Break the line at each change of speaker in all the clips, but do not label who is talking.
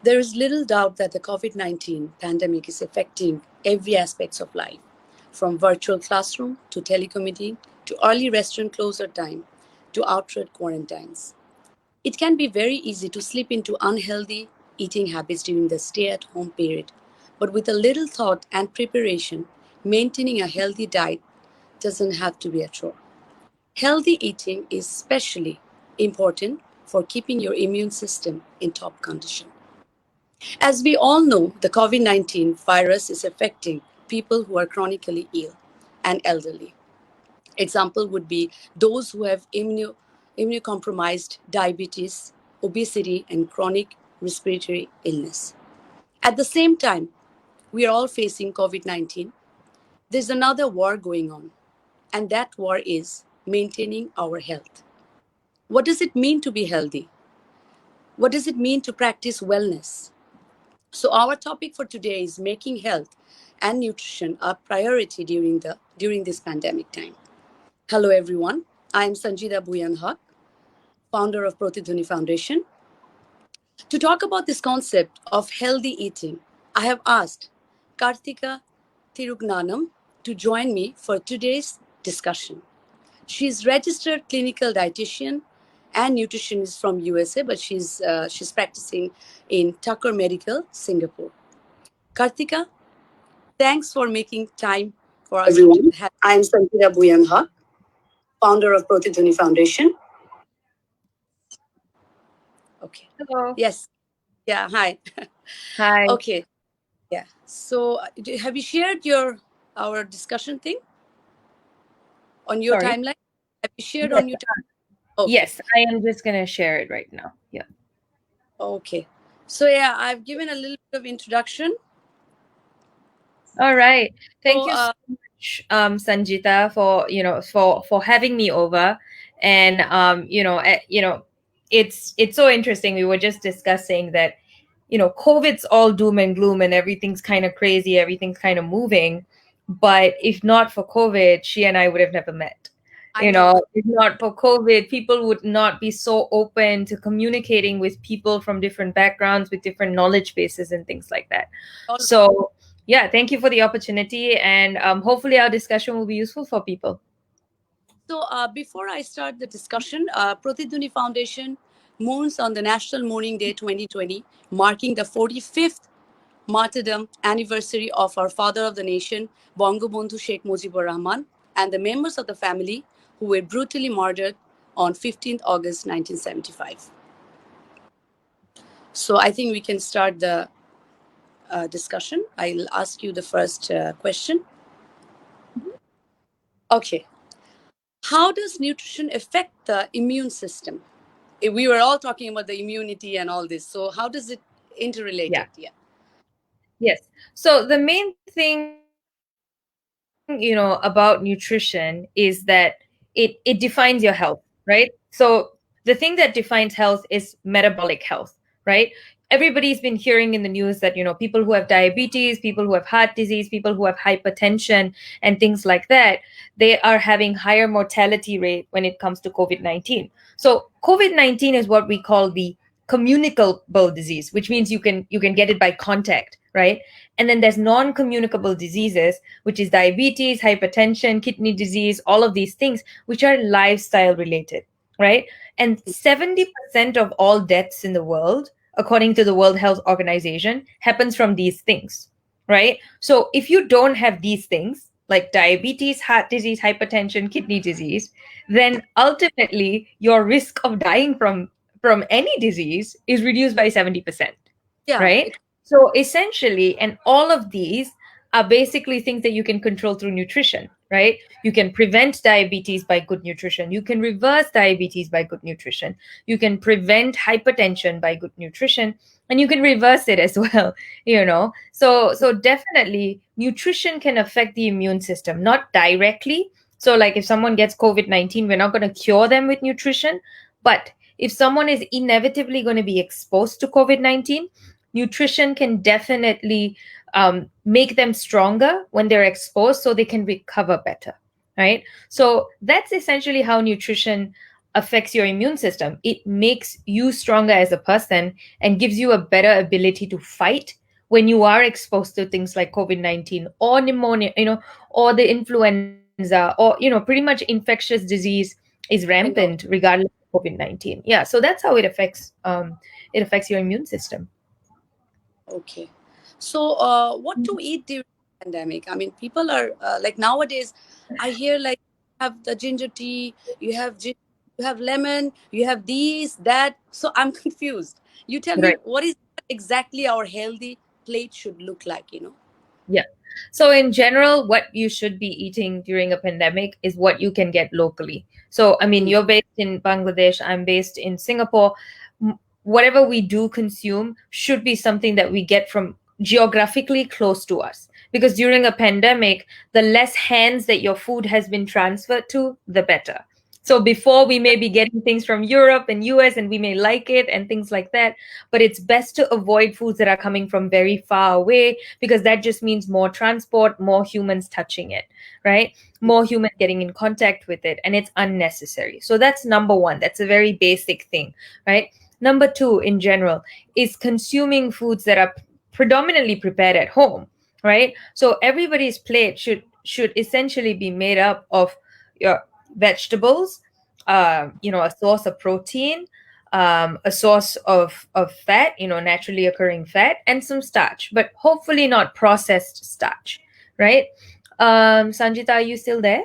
There is little doubt that the COVID-19 pandemic is affecting every aspect of life, from virtual classroom to telecommuting to early restaurant closure time to outright quarantines. It can be very easy to slip into unhealthy eating habits during the stay at home period, but with a little thought and preparation, maintaining a healthy diet doesn't have to be a chore. Healthy eating is especially important for keeping your immune system in top condition. As we all know, the COVID 19 virus is affecting people who are chronically ill and elderly. Example would be those who have immunocompromised diabetes, obesity, and chronic respiratory illness. At the same time, we are all facing COVID 19. There's another war going on, and that war is maintaining our health. What does it mean to be healthy? What does it mean to practice wellness? So our topic for today is making health and nutrition a priority during this pandemic time. Hello everyone. I am Sanjida Bhuyan, founder of Protidhuni Foundation. To talk about this concept of healthy eating, I have asked Karthika Thirugnanam to join me for today's discussion. She is registered clinical dietitian and nutritionist from USA, but she's practicing in Tucker Medical, Singapore. Karthika, thanks for making time for us to
Everyone.
have.
I am Sanjida Bhuyan, founder of Protidhuni Foundation.
Okay.
Hello.
Yes. Yeah. Hi.
Hi.
Okay. Yeah. So, have you shared your our discussion thing on your
Sorry.
timeline? Have you shared
Yes.
on your? Okay.
Yes, I am just gonna share it right now. Yeah.
Okay. So yeah, I've given a little bit of introduction.
All right. Thank
So
you so much, Sanjita, for for having me over, and it's so interesting. We were just discussing that COVID's all doom and gloom, and everything's kind of crazy, everything's kind of moving. But if not for COVID, she and I would have never met.
I know.
If not for COVID, people would not be so open to communicating with people from different backgrounds, with different knowledge bases, and things like that.
All
So, yeah, thank you for the opportunity. And hopefully, our discussion will be useful for people.
So, before I start the discussion, Pratidhuni Foundation mourns on the National Mourning Day 2020, marking the 45th martyrdom anniversary of our father of the nation, Bangabandhu Sheikh Mujibur Rahman, and the members of the family who were brutally murdered on 15th August 1975. So, I think we can start the discussion. I'll ask you the first question. Okay. How does nutrition affect the immune system? We were all talking about the immunity and all this. So how does it interrelate
Yeah.
it? Yeah.
Yes. So the main thing, about nutrition is that it defines your health, right? So the thing that defines health is metabolic health, right? Everybody's been hearing in the news that, people who have diabetes, people who have heart disease, people who have hypertension and things like that, they are having higher mortality rate when it comes to COVID-19. So COVID-19 is what we call the communicable disease, which means you can get it by contact, right? And then there's non-communicable diseases, which is diabetes, hypertension, kidney disease, all of these things, which are lifestyle related, right? And 70% of all deaths in the world, according to the World Health Organization, happens from these things, right? So if you don't have these things, like diabetes, heart disease, hypertension, kidney disease, then ultimately your risk of dying from any disease is reduced by 70%,
Yeah.
right? So essentially, and all of these are basically things that you can control through nutrition, right? You can prevent diabetes by good nutrition. You can reverse diabetes by good nutrition. You can prevent hypertension by good nutrition, and you can reverse it as well, So definitely nutrition can affect the immune system, not directly. So like if someone gets COVID-19, we're not going to cure them with nutrition, but if someone is inevitably going to be exposed to COVID-19, nutrition can definitely make them stronger when they're exposed so they can recover better, right? So that's essentially how nutrition affects your immune system. It makes you stronger as a person and gives you a better ability to fight when you are exposed to things like COVID-19 or pneumonia, or the influenza, or, pretty much infectious disease is
I
rampant
know.
regardless of COVID-19. Yeah. So that's how it affects your immune system.
Okay. So, what to eat during the pandemic? I mean, people are like nowadays. I hear like you have the ginger tea, you have lemon, you have these that. So I'm confused. You tell me
Right.
what is exactly our healthy plate should look like.
Yeah. So, in general, what you should be eating during a pandemic is what you can get locally. So, I mean,
Mm.
you're based in Bangladesh, I'm based in Singapore. Whatever we do consume should be something that we get from geographically close to us. Because during a pandemic, the less hands that your food has been transferred to, the better. So before, we may be getting things from Europe and US and we may like it and things like that, but it's best to avoid foods that are coming from very far away, because that just means more transport, more humans touching it, right? More humans getting in contact with it, and it's unnecessary. So that's number one. That's a very basic thing, right? Number two, in general, is consuming foods that are predominantly prepared at home, right? So everybody's plate should essentially be made up of your vegetables, a source of protein, a source of fat, naturally occurring fat, and some starch, but hopefully not processed starch, right? Sanjita, are you still there?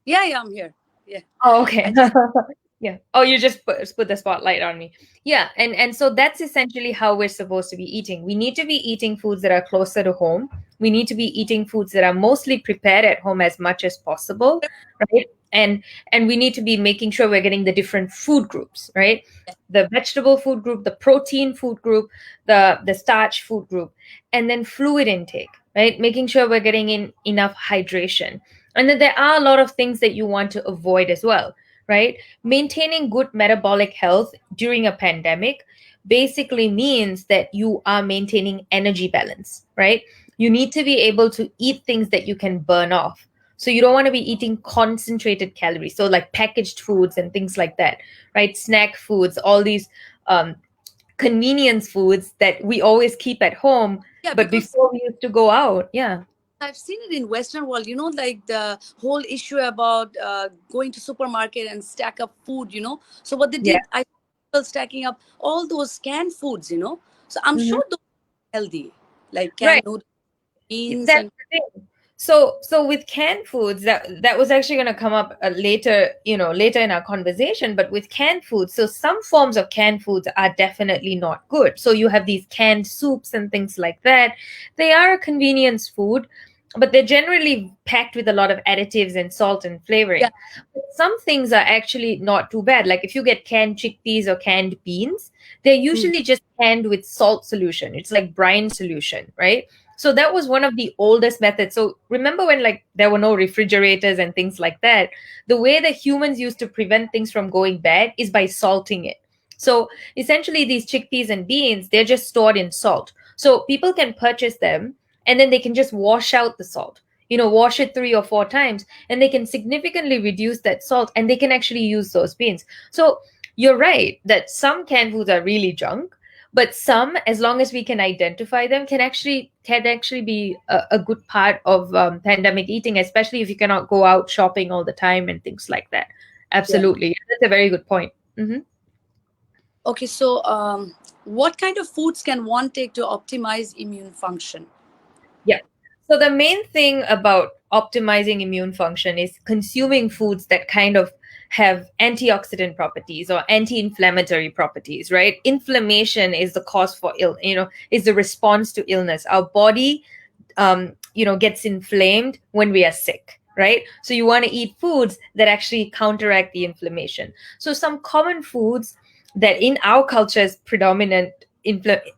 Yeah, yeah, I'm here. Yeah,
Oh, okay.
I just
Yeah. Oh, you just put the spotlight on me. Yeah, and so that's essentially how we're supposed to be eating. We need to be eating foods that are closer to home. We need to be eating foods that are mostly prepared at home as much as possible, right? And we need to be making sure we're getting the different food groups, right? The vegetable food group, the protein food group, the starch food group, and then fluid intake, right? Making sure we're getting in enough hydration. And then there are a lot of things that you want to avoid as well, right? Maintaining good metabolic health during a pandemic basically means that you are maintaining energy balance, right? You need to be able to eat things that you can burn off. So you don't want to be eating concentrated calories. So like packaged foods and things like that, right? Snack foods, all these um, convenience foods that we always keep at home,
yeah,
but
because
before we used to go out. Yeah.
I've seen it in Western world. Like the whole issue about going to supermarket and stack up food. So what they
Yeah.
did, I people stacking up all those canned foods. So I'm
Mhm.
sure those are healthy, like
Right.
canned noodles, beans,
That's
and
the thing. So with canned foods, that was actually going to come up later, later in our conversation. But with canned foods, so some forms of canned foods are definitely not good. So you have these canned soups and things like that. They are a convenience food, but they're generally packed with a lot of additives and salt and
yeah,
flavoring. But some things are actually not too bad. Like if you get canned chickpeas or canned beans, they're
mm,
usually just canned with salt solution. It's like brine solution, right? So that was one of the oldest methods. So remember when like there were no refrigerators and things like that, the way that humans used to prevent things from going bad is by salting it. So essentially these chickpeas and beans, they're just stored in salt. So people can purchase them and then they can just wash out the salt. Wash it 3 or 4 times and they can significantly reduce that salt and they can actually use those beans. So you're right that some canned foods are really junk, but some, as long as we can identify them, can actually be a good part of pandemic eating, especially if you cannot go out shopping all the time and things like that.
yeah.
Absolutely, that's a very good point.
Okay, so what kind of foods can one take to optimize immune function?
Yeah. So the main thing about optimizing immune function is consuming foods that kind of have antioxidant properties or anti-inflammatory properties, right? Inflammation is the cause for is the response to illness. Our body gets inflamed when we are sick, right? So you want to eat foods that actually counteract the inflammation. So some common foods that in our culture is predominant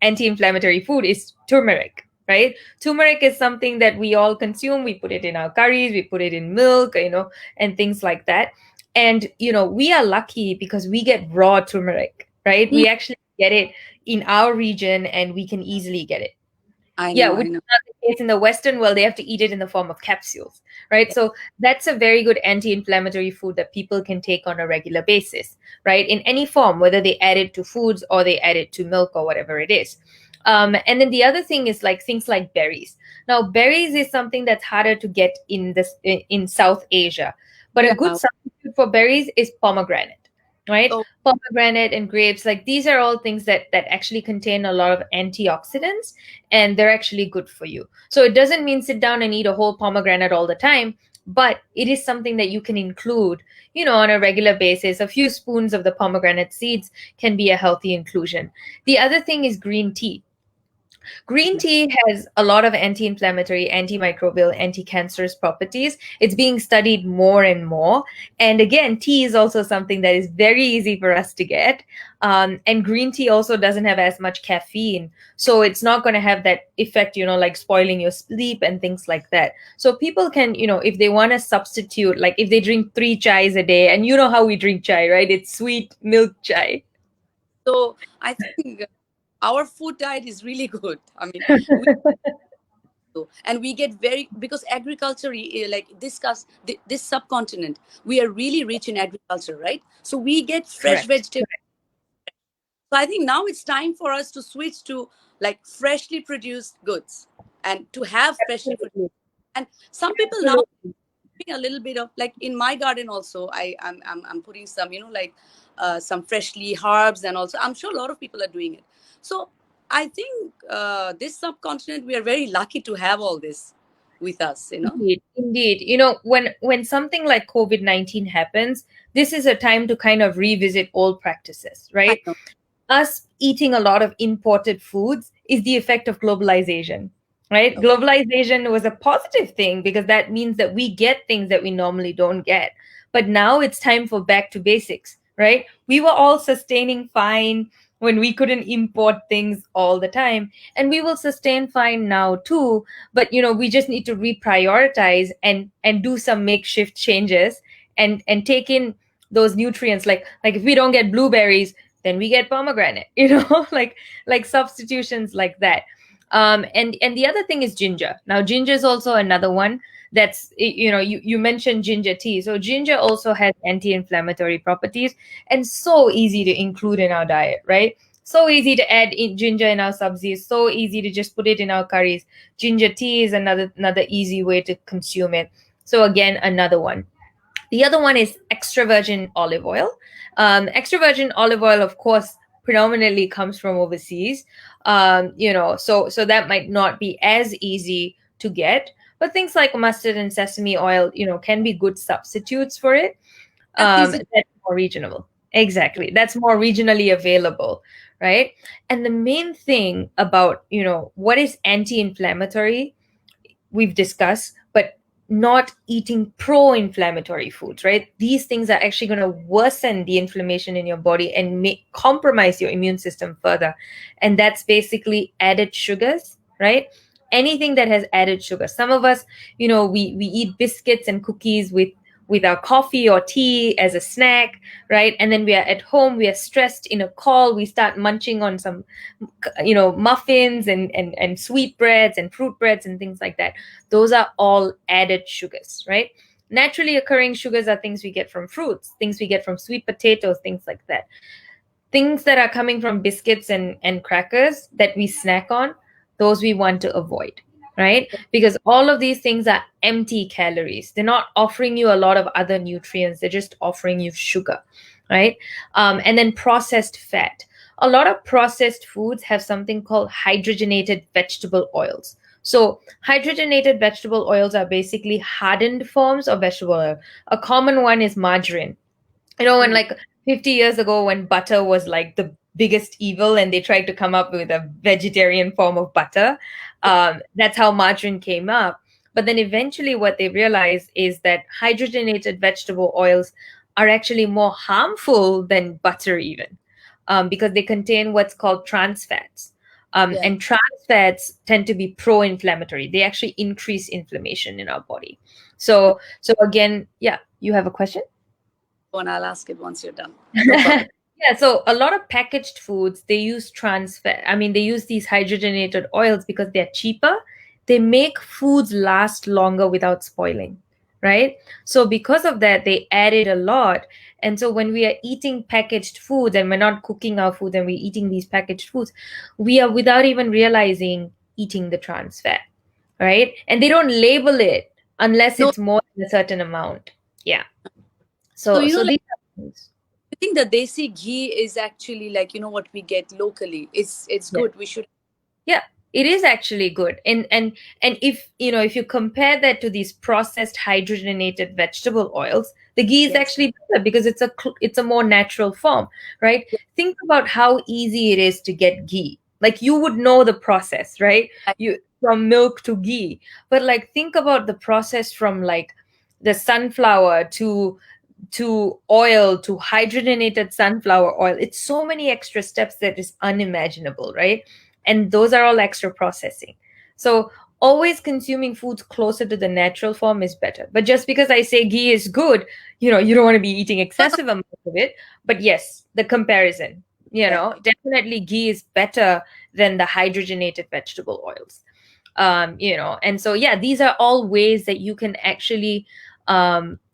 anti-inflammatory food is turmeric, right? Turmeric is something that we all consume. We put it in our curries, we put it in milk, and things like that. And we are lucky because we get raw turmeric, right?
Hmm,
We actually get it in our region and we can easily get it.
I
Yeah,
know,
which
I
is
know.
case in the Western world, they have to eat it in the form of capsules, right?
Yeah.
So that's a very good anti-inflammatory food that people can take on a regular basis, right? In any form, whether they add it to foods or they add it to milk or whatever it is. And then the other thing is like things like berries. Now, berries is something that's harder to get in South Asia, but a good
Yeah.
substitute for berries is pomegranate, right?
Oh,
Pomegranate and grapes, like these are all things that actually contain a lot of antioxidants, and they're actually good for you. So it doesn't mean sit down and eat a whole pomegranate all the time, but it is something that you can include, on a regular basis. A few spoons of the pomegranate seeds can be a healthy inclusion. The other thing is green tea. Green
yeah.
tea has a lot of anti inflammatory, antimicrobial, anti cancerous properties. It's being studied more and more. And again, tea is also something that is very easy for us to get. And green tea also doesn't have as much caffeine. So it's not going to have that effect, like spoiling your sleep and things like that. So people can, if they want to substitute, like if they drink 3 chais a day, and you know how we drink chai, right? It's sweet milk chai.
So I think our food diet is really good. I mean, we do, and we get very, because agriculture, like this subcontinent, we are really rich in agriculture, right? So we get fresh
Correct.
vegetables. So I think now it's time for us to switch to like freshly produced goods and to have freshly produced.
Absolutely.
And some people now
Absolutely.
putting a little bit of, like in my garden also, I'm putting some, like some freshly herbs, and also I'm sure a lot of people are doing it. So I think this subcontinent, we are very lucky to have all this with us.
Indeed, indeed. When something like COVID-19 happens, this is a time to kind of revisit old practices,
I
right?
know.
Us eating a lot of imported foods is the effect of globalization, right?
Okay.
Globalization was a positive thing because that means that we get things that we normally don't get. But now it's time for back to basics, right? We were all sustaining fine when we couldn't import things all the time, and we will sustain fine now too. But we just need to reprioritize and do some makeshift changes and take in those nutrients. Like if we don't get blueberries, then we get pomegranate, like substitutions like that. And the other thing is ginger. Now ginger is also another one that's, you mentioned ginger tea. So ginger also has anti-inflammatory properties, and so easy to include in our diet, right? So easy to add in ginger in our subsies, so easy to just put it in our curries. Ginger tea is another easy way to consume it. So again, another one. The other one is extra virgin olive oil. Extra virgin olive oil, of course, predominantly comes from overseas. So that might not be as easy to get. But things like mustard and sesame oil, can be good substitutes for it.
That's easy.
That's more regional. Exactly. That's more regionally available, right? And the main thing about, what is anti-inflammatory, we've discussed, but not eating pro-inflammatory foods, right? These things are actually going to worsen the inflammation in your body and compromise your immune system further. And that's basically added sugars, right? Anything that has added sugar. Some of us, we eat biscuits and cookies with our coffee or tea as a snack, right? And then we are at home, we are stressed in a call, we start munching on some muffins and sweetbreads and fruit breads and things like that. Those are all added sugars, right? Naturally occurring sugars are things we get from fruits, things we get from sweet potatoes, things like that. Things that are coming from biscuits and crackers that we snack on, those we want to avoid, right? Because all of these things are empty calories. They're not offering you a lot of other nutrients, they're just offering you sugar, right? And then processed fat. A lot of processed foods have something called hydrogenated vegetable oils. So hydrogenated vegetable oils are basically hardened forms of vegetable oil. A common one is margarine. When
Mm.
like 50 years ago, when butter was like the biggest evil and they tried to come up with a vegetarian form of butter, that's how margarine came up. But then eventually what they realized is that hydrogenated vegetable oils are actually more harmful than butter even, because they contain what's called trans fats.
Yeah.
And trans fats tend to be pro-inflammatory. They actually increase inflammation in our body. So again, yeah, you have a question?
And I'll ask it once you're done. No problem.
Yeah, so a lot of packaged foods, they use they use these hydrogenated oils because they're cheaper they make foods last longer without spoiling, right? So because of that, they added a lot. And so when we are eating packaged foods and we're not cooking our food and we're eating these packaged foods, we are, without even realizing, eating the trans fat, right? And they don't label it unless
No,
it's more than a certain amount. Yeah.
so
So
like
these are things.
I think the desi ghee is actually like what we get locally. It's
Yeah.
good. We should.
Yeah, it is actually good. And if if you compare that to these processed hydrogenated vegetable oils, the ghee is
Yes.
actually better because it's a more natural form, right?
Yeah.
Think about how easy it is to get ghee. Like, you would know the process, right?
I-
You From milk to ghee. But like, think about the process from like the sunflower to oil to hydrogenated sunflower oil. It's so many extra steps that is unimaginable, right? And those are all extra processing. So always consuming foods closer to the natural form is better. But just because I say ghee is good, you don't want to be eating excessive amounts of it. But yes, the comparison,
Yeah.
definitely ghee is better than the hydrogenated vegetable oils. And so yeah, these are all ways that you can actually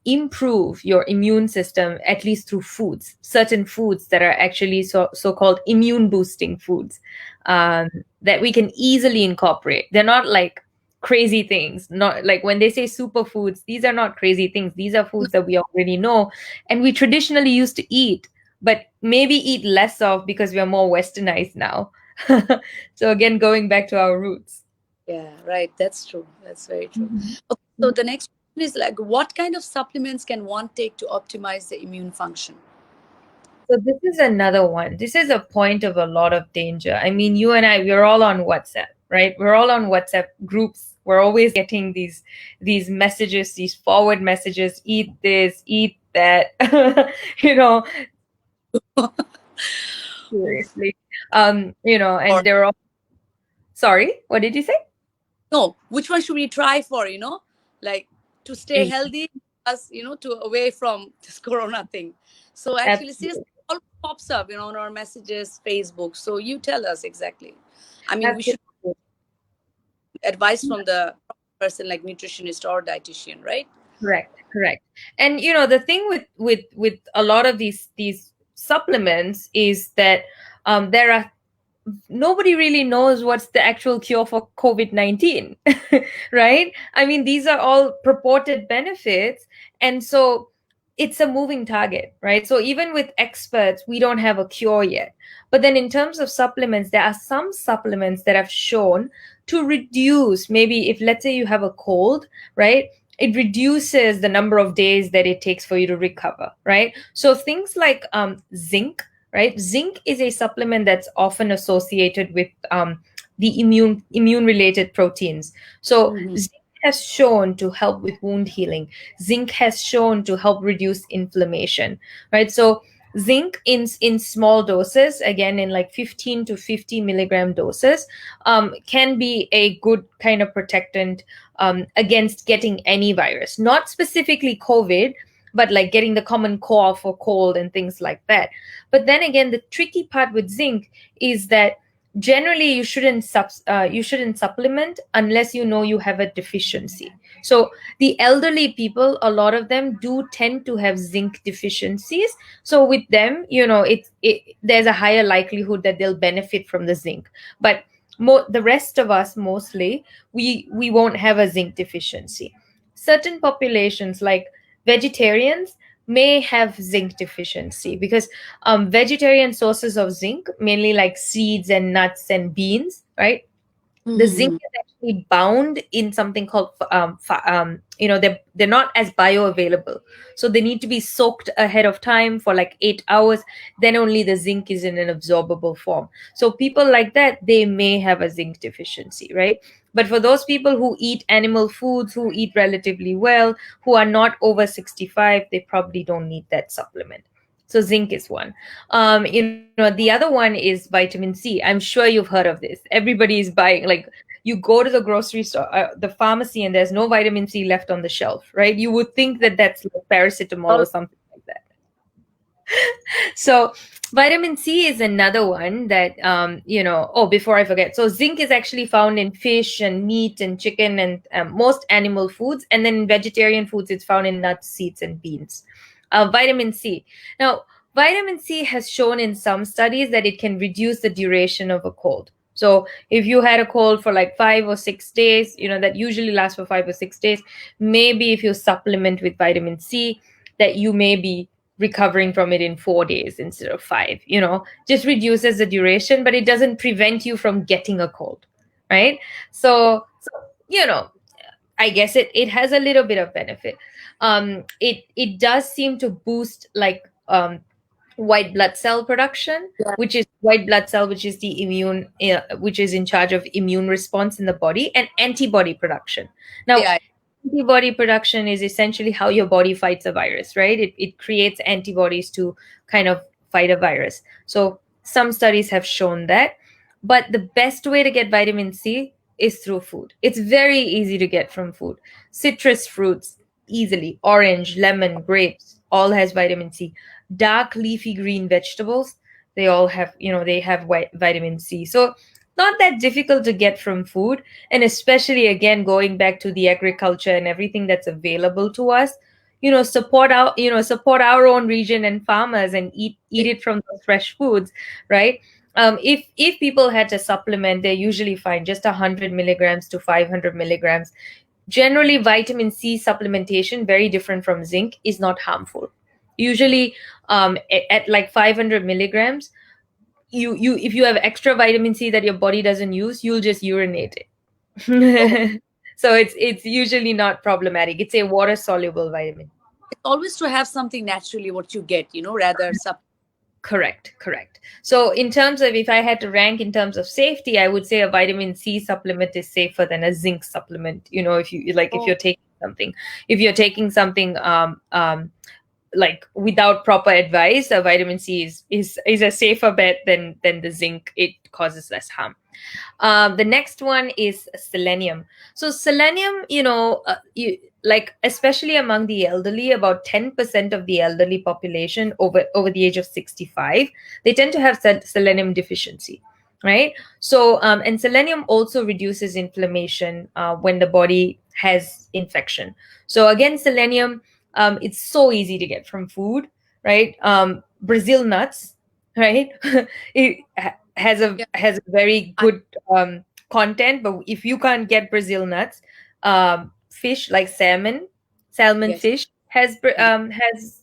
improve your immune system, at least through foods, certain foods that are actually so-called immune boosting foods, that we can easily incorporate. They're not like crazy things. Not like when they say superfoods, these are not crazy things. These are foods that we already know and we traditionally used to eat, but maybe eat less of because we are more westernized now. So again, going back to our roots.
Yeah. Right. That's true. That's very true.
Mhm.
Okay. So the next question is like, what kind of supplements can one take to optimize the immune function?
So this is another one. This is a point of a lot of danger. I mean, you and I, we're all on WhatsApp, right? We're all on WhatsApp groups. We're always getting these messages, these forward messages, eat this, eat that, you know, seriously.
Or
And they're all sorry, what did you say?
no, which one should we try for? Like to stay healthy, us, to away from this corona thing. So actually, seriously,
Absolutely.
all pops up, on our messages, Facebook. So you tell us exactly. I mean, we should
Absolutely.
advice from the person like nutritionist or dietitian, right?
Correct, correct. And the thing with a lot of these supplements is that there are nobody really knows what's the actual cure for COVID-19, right? I mean, these are all purported benefits. And so it's a moving target, right? So even with experts, we don't have a cure yet. But then in terms of supplements, there are some supplements that have shown to reduce, maybe if, let's say, you have a cold, right? It reduces the number of days that it takes for you to recover, right? So things like zinc, right? Zinc is a supplement that's often associated with the immune related proteins. So
Mm-hmm.
zinc has shown to help with wound healing. Zinc has shown to help reduce inflammation, right? So zinc in small doses, again in like 15 to 50 milligram doses, can be a good kind of protectant against getting any virus, not specifically COVID, but like getting the common cough or cold and things like that. But then again, the tricky part with zinc is that generally you shouldn't supplement unless you know you have a deficiency. So the elderly people, a lot of them do tend to have zinc deficiencies. So with them, there's a higher likelihood that they'll benefit from the zinc. But the rest of us, mostly, we won't have a zinc deficiency. Certain populations like vegetarians may have zinc deficiency because vegetarian sources of zinc, mainly like seeds and nuts and beans, right? The zinc
Mm-hmm.
is actually bound in something called they're not as bioavailable, so they need to be soaked ahead of time for like 8 hours. Then only the zinc is in an absorbable form. So people like that, they may have a zinc deficiency, right? But for those people who eat animal foods, who eat relatively well, who are not over 65, they probably don't need that supplement. So zinc is one. The other one is vitamin C. I'm sure you've heard of this. Everybody is buying, like, you go to the grocery store, the pharmacy, and there's no vitamin C left on the shelf, right? You would think that that's like paracetamol
Oh,
or something like that. So vitamin C is another one that oh, before I forget, so zinc is actually found in fish and meat and chicken and most animal foods, and then in vegetarian foods it's found in nuts, seeds, and beans. Vitamin C, now vitamin C has shown in some studies that it can reduce the duration of a cold. So if you had a cold for like 5 or 6 days, that usually lasts for 5 or 6 days, maybe if you supplement with vitamin C, that you may be recovering from it in 4 days instead of five, just reduces the duration, but it doesn't prevent you from getting a cold, right? So I guess it has a little bit of benefit. It does seem to boost like white blood cell production,
Yeah.
which is white blood cell, which is the immune, which is in charge of immune response in the body, and antibody production. Now,
Yeah.
antibody production is essentially how your body fights a virus, right? It creates antibodies to kind of fight a virus. So some studies have shown that. But the best way to get vitamin C is through food. It's very easy to get from food. Citrus fruits, easily. Orange, lemon, grapes, all has vitamin C. Dark leafy green vegetables, they all have, they have vitamin C. So not that difficult to get from food, and especially again going back to the agriculture and everything that's available to us, support our own region and farmers, and eat it from those fresh foods, right? If people had to supplement, they usually find just 100 milligrams to 500 milligrams. Generally, vitamin C supplementation, very different from zinc, is not harmful. Usually, at like 500 milligrams, you if you have extra vitamin C that your body doesn't use, you'll just urinate
Oh,
it. So it's usually not problematic. It's a water soluble vitamin.
it's always to have something naturally what you get, rather
Correct. So in terms of, if I had to rank in terms of safety, I would say a vitamin C supplement is safer than a zinc supplement. If you like, if
Oh,
you're taking something like without proper advice, a vitamin C is a safer bet than the zinc. It causes less harm. The next one is selenium. So selenium, like especially among the elderly, about 10% of the elderly population over the age of 65, they tend to have selenium deficiency, right? So and selenium also reduces inflammation when the body has infection. So again, selenium, it's so easy to get from food, right? Brazil nuts, right? it
yeah.
has a very
I,
good content. But if you can't get Brazil nuts, fish like salmon
yes.
fish has
Yes.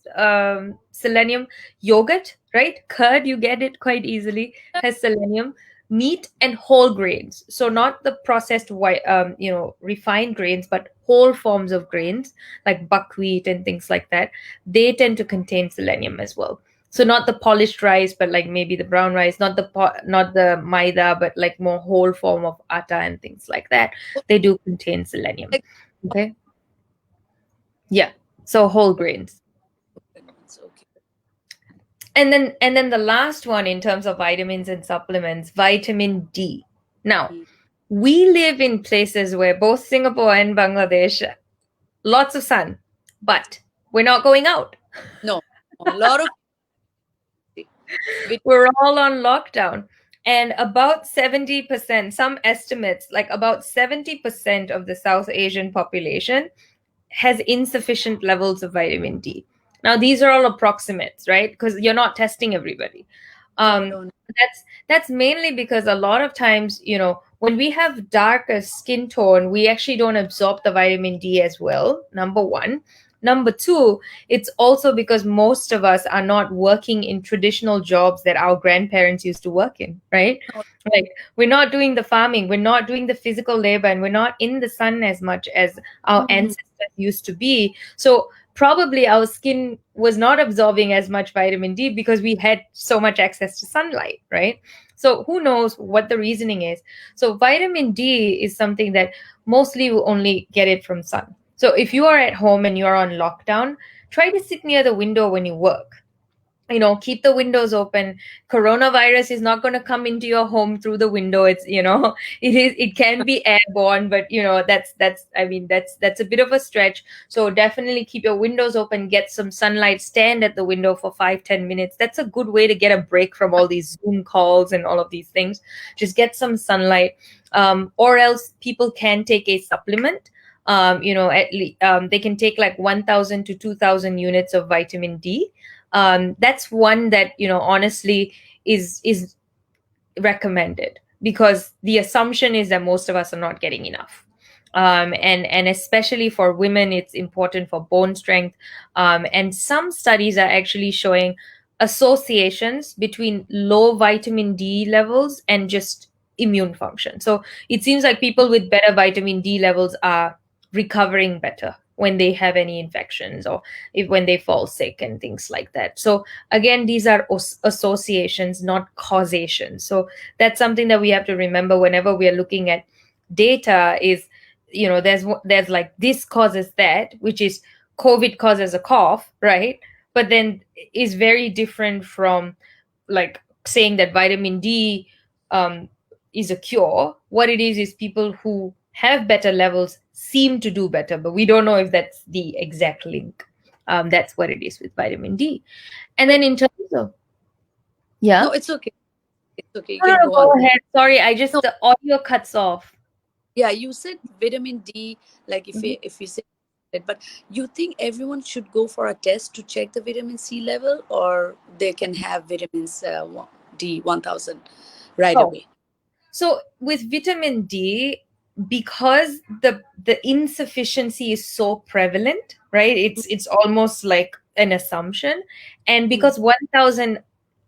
selenium. Yogurt, right? Curd, you get it quite easily, has selenium. Meat and whole grains, so not the processed refined grains, but whole forms of grains like buckwheat and things like that, they tend to contain selenium as well. So not the polished rice, but like maybe the brown rice, not the maida, but like more whole form of atta and things like that, they do contain selenium.
Like,
Okay. Yeah. So whole grains.
it's okay.
And then the last one in terms of vitamins and supplements, vitamin D. Now, we live in places where both Singapore and Bangladesh, lots of sun, but we're not going out.
No, a lot of with
We're all on lockdown. And about 70%, some estimates, like about 70% of the South Asian population has insufficient levels of vitamin D. Now, these are all approximates, right? Because you're not testing everybody. Um,
no, no.
that's mainly because a lot of times, when we have darker skin tone, we actually don't absorb the vitamin D as well. Number one. Number two, it's also because most of us are not working in traditional jobs that our grandparents used to work in, right?
No.
Like we're not doing the farming, we're not doing the physical labor, and we're not in the sun as much as our
Mhm.
ancestors used to be. So probably our skin was not absorbing as much vitamin D because we had so much access to sunlight, right? So who knows what the reasoning is. So vitamin D is something that mostly you only get it from sun. So if you are at home and you're on lockdown, try to sit near the window when you work. keep the windows open. Coronavirus is not going to come into your home through the window. It's it can be airborne, but that's I mean that's a bit of a stretch. So definitely keep your windows open, get some sunlight, stand at the window for 5-10 minutes. That's a good way to get a break from all these Zoom calls and all of these things. Just get some sunlight. Or else people can take a supplement. At least they can take like 1,000 to 2,000 units of vitamin D. That's one that honestly is recommended, because the assumption is that most of us are not getting enough. And especially for women, it's important for bone strength. And some studies are actually showing associations between low vitamin D levels and just immune function. So it seems like people with better vitamin D levels are recovering better when they have any infections, or if when they fall sick and things like that. So again, these are associations, not causation. So that's something that we have to remember whenever we are looking at data. Is there's like this causes that, which is COVID causes a cough, right? But then is very different from like saying that vitamin D um, is a cure. What it is people who have better levels seem to do better, but we don't know if that's the exact link. That's what it is with vitamin D. And then in terms of, yeah.
No, it's okay. It's okay. You
No, no,
can
no,
go on.
go ahead. Sorry, I
No,
just the audio cuts off.
yeah, you said vitamin D, like
Mhm.
if you say it, but you think everyone should go for a test to check the vitamin C level, or they can have vitamins D 1000 right
Oh,
away?
so with vitamin D, because the insufficiency is so prevalent, right? It's almost like an assumption, and
Mm.
because 1,000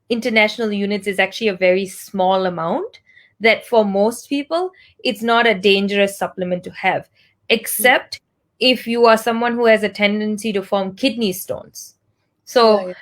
international units is actually a very small amount, that for most people it's not a dangerous supplement to have,
Mm.
except if you are someone who has a tendency to form kidney stones.
Yeah,
So
yeah.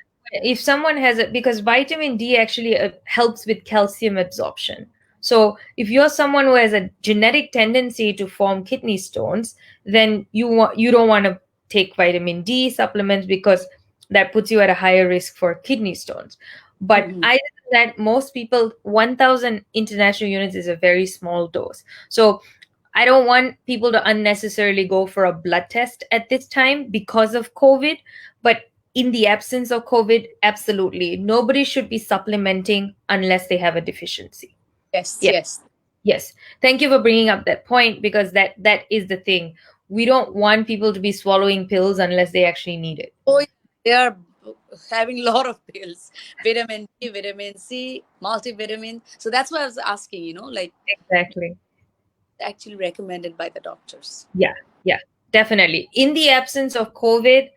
if someone has it, because vitamin D actually helps with calcium absorption. So if you're someone who has a genetic tendency to form kidney stones, then you don't want to take vitamin D supplements, because that puts you at a higher risk for kidney stones. But
Mhm.
either than that, most people, 1,000 international units is a very small dose. So I don't want people to unnecessarily go for a blood test at this time because of COVID. But in the absence of COVID, absolutely. Nobody should be supplementing unless they have a deficiency.
Yes,
Yeah.
yes.
Yes. Thank you for bringing up that point, because that is the thing. We don't want people to be swallowing pills unless they actually need it.
Oh, yeah. They are having a lot of pills, vitamin D, vitamin C, multivitamin. So that's why I was asking, like
Exactly.
actually recommended by the doctors.
Yeah. Yeah. Definitely. In the absence of COVID,